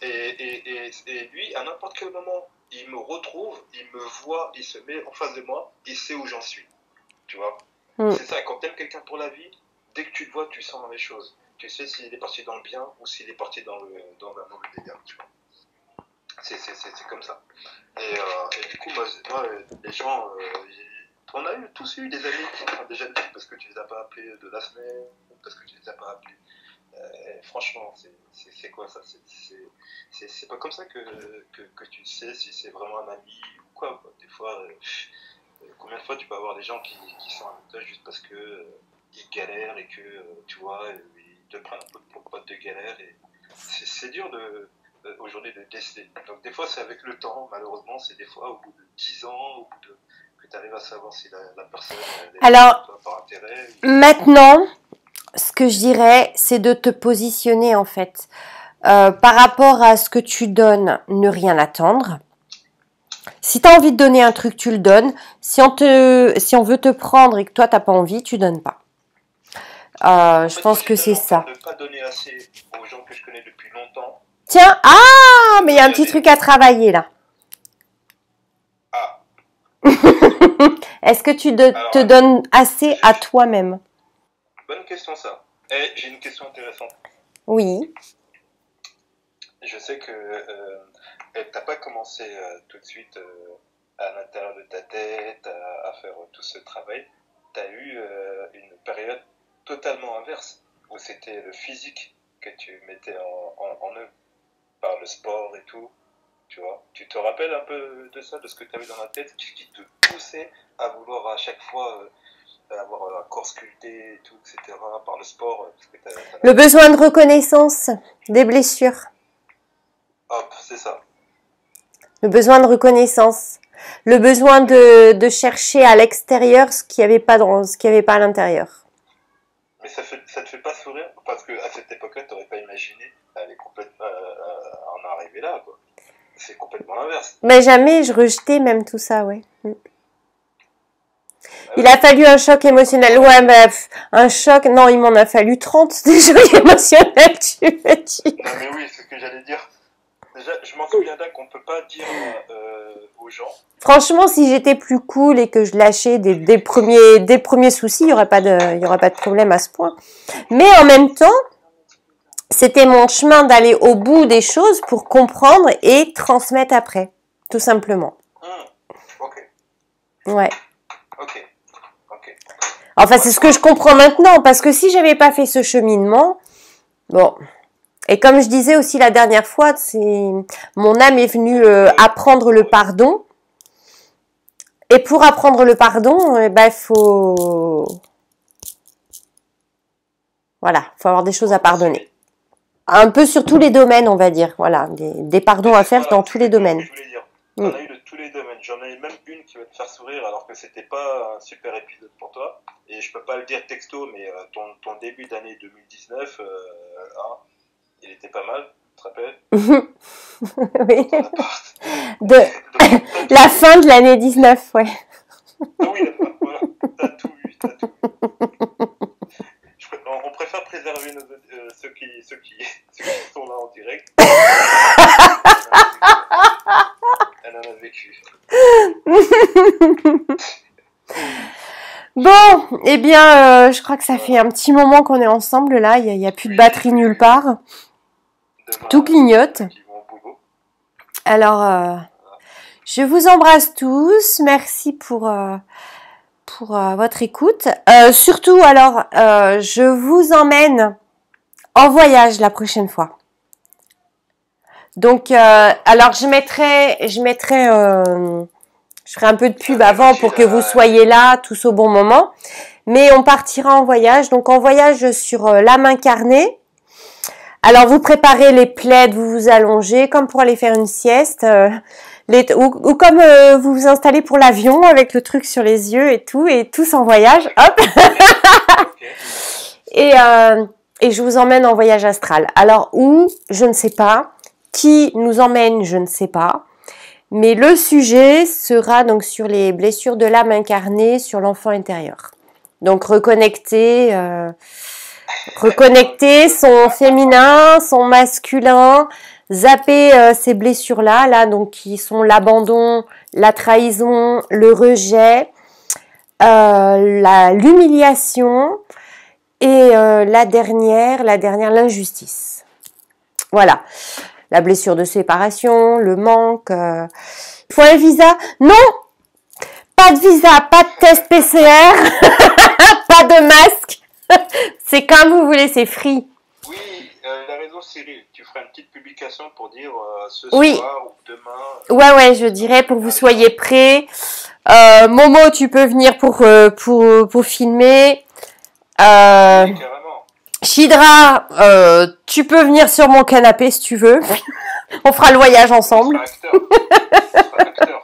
Et lui, à n'importe quel moment, il me retrouve, il me voit, il se met en face de moi, il sait où j'en suis. Tu vois? C'est ça, quand t'aimes quelqu'un pour la vie, dès que tu le vois, tu sens les choses. Tu sais s'il est parti dans le bien ou s'il est parti dans un mauvais délire, tu vois. C'est comme ça. Et du coup, moi les gens, on a tous eu des amis qui t'ont déjà dit parce que tu les as pas appelés de la semaine, parce que tu les as pas appelés. Franchement, c'est quoi ça? C'est pas comme ça que tu sais si c'est vraiment un ami ou quoi. Des fois, combien de fois tu peux avoir des gens qui sont avec toi juste parce que ils galèrent et que tu vois, ils te prennent un peu pour pote de galère et c'est dur aujourd'hui de tester. Donc des fois c'est avec le temps, malheureusement c'est des fois au bout de 10 ans, que tu arrives à savoir si la personne alors par intérêt. Maintenant, ce que je dirais, c'est de te positionner en fait. Par rapport à ce que tu donnes, ne rien attendre. Si tu as envie de donner un truc, tu le donnes. Si on veut te prendre et que toi t'as pas envie, tu donnes pas. Je pense que c'est ça. De pas donner assez aux gens que je connais depuis longtemps. Tiens, mais il y a un petit truc à travailler là. Ah. Est-ce que tu te donnes assez à toi-même? Bonne question ça. J'ai une question intéressante. Oui. Je sais que t'as pas commencé tout de suite à l'intérieur de ta tête à faire tout ce travail. T'as eu une période totalement inverse où c'était le physique que tu mettais en œuvre par le sport et tout. Tu vois, tu te rappelles un peu de ça, de ce que tu avais dans la tête, qui te poussait à vouloir à chaque fois avoir un corps sculpté et tout, etc. par le sport parce que le besoin de reconnaissance des blessures. Hop, c'est ça. Le besoin de reconnaissance. Le besoin de chercher à l'extérieur ce qu'il n'y avait pas à l'intérieur. Mais ça te fait pas sourire parce que à cette époque-là, tu n'aurais pas imaginé aller complètement en arriver là, quoi. C'est complètement l'inverse. Mais jamais je rejetais même tout ça, ouais. Il a fallu un choc émotionnel. Ouais, un choc, non, il m'en a fallu 30 des chocs émotionnels, tu me dis. Non, mais oui, c'est ce que j'allais dire. Déjà, je m'en souviens d'un qu'on peut pas dire aux gens. Franchement, si j'étais plus cool et que je lâchais des premiers soucis, il y aurait pas de problème à ce point. Mais en même temps, c'était mon chemin d'aller au bout des choses pour comprendre et transmettre après, tout simplement. Ok. Ouais. Ok. Enfin, c'est ce que je comprends maintenant, parce que si j'avais pas fait ce cheminement, bon. Et comme je disais aussi la dernière fois, mon âme est venue apprendre le pardon. Et pour apprendre le pardon, il faut avoir des choses à pardonner. Un peu sur tous les domaines, on va dire. Voilà, des pardons à faire dans tous les domaines. Je voulais dire. On a eu de tous les domaines. J'en ai même une qui va te faire sourire alors que c'était pas un super épisode pour toi. Et je peux pas le dire texto, mais ton début d'année 2019, il était pas mal, tu te rappelles? Oui. La fin de l'année 19, ouais. Oui, On préfère préserver ceux qui sont là en direct. Elle en a vécu. Bon, eh bien, je crois que ça fait un petit moment qu'on est ensemble là. Il n'y a plus de batterie nulle part. Demain, Tout clignote. qui vont au boulot. Alors, je vous embrasse tous. Merci pour votre écoute. Surtout, alors, je vous emmène en voyage la prochaine fois. Donc, alors je ferai un peu de pub avant pour que vous soyez là tous au bon moment. Mais on partira en voyage. Donc, en voyage sur l'âme incarnée. Alors, vous préparez les plaids, vous vous allongez comme pour aller faire une sieste. Ou comme vous vous installez pour l'avion avec le truc sur les yeux et tous en voyage. Hop. Et je vous emmène en voyage astral. Alors, où, je ne sais pas. Qui nous emmène, je ne sais pas. Mais le sujet sera donc sur les blessures de l'âme incarnée, sur l'enfant intérieur. Donc reconnecter son féminin, son masculin, zapper ces blessures-là, donc qui sont l'abandon, la trahison, le rejet, l'humiliation et la dernière, l'injustice. Voilà. La blessure de séparation, le manque. Faut un visa? Non! Pas de visa, pas de test PCR, pas de masque. C'est comme vous voulez, c'est free. Oui, il a raison Cyril. Tu feras une petite publication pour dire ce Oui. soir ou demain. Ouais, je dirais pour que vous soyez prêts. Momo, tu peux venir pour filmer. Oui, carrément. Shidra, tu peux venir sur mon canapé si tu veux. On fera le voyage ensemble. Acteur.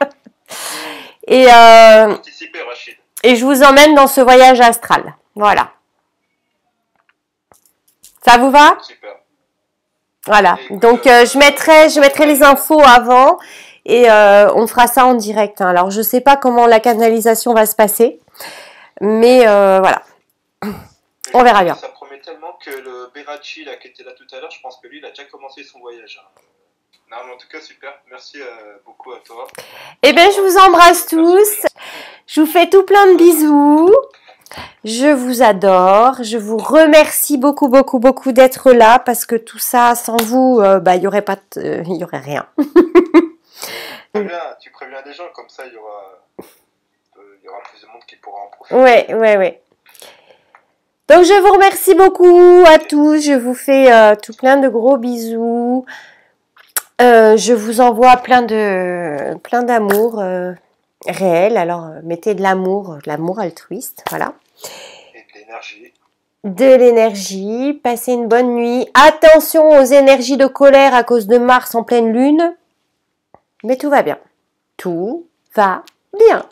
Et Participer, Rachid. Et je vous emmène dans ce voyage astral. Voilà. Ça vous va? Super. Voilà. Donc je mettrai les infos avant et on fera ça en direct. Alors je sais pas comment la canalisation va se passer, mais voilà. On verra bien. Ça promet tellement que le Berachi là qui était là tout à l'heure, je pense que lui il a déjà commencé son voyage. Non, mais en tout cas super. Merci beaucoup à toi. Eh bien je vous embrasse tous. Je vous fais tout plein de bisous. Je vous adore, je vous remercie beaucoup d'être là parce que tout ça, sans vous, il y aurait rien. Tu préviens des gens, comme ça il y aura plus de monde qui pourra en profiter. Ouais. Donc je vous remercie beaucoup à tous, je vous fais tout plein de gros bisous. Je vous envoie plein d'amour réel. Alors mettez de l'amour altruiste, voilà. De l'énergie, passez une bonne nuit. Attention aux énergies de colère à cause de Mars en pleine lune. Mais tout va bien. Tout va bien.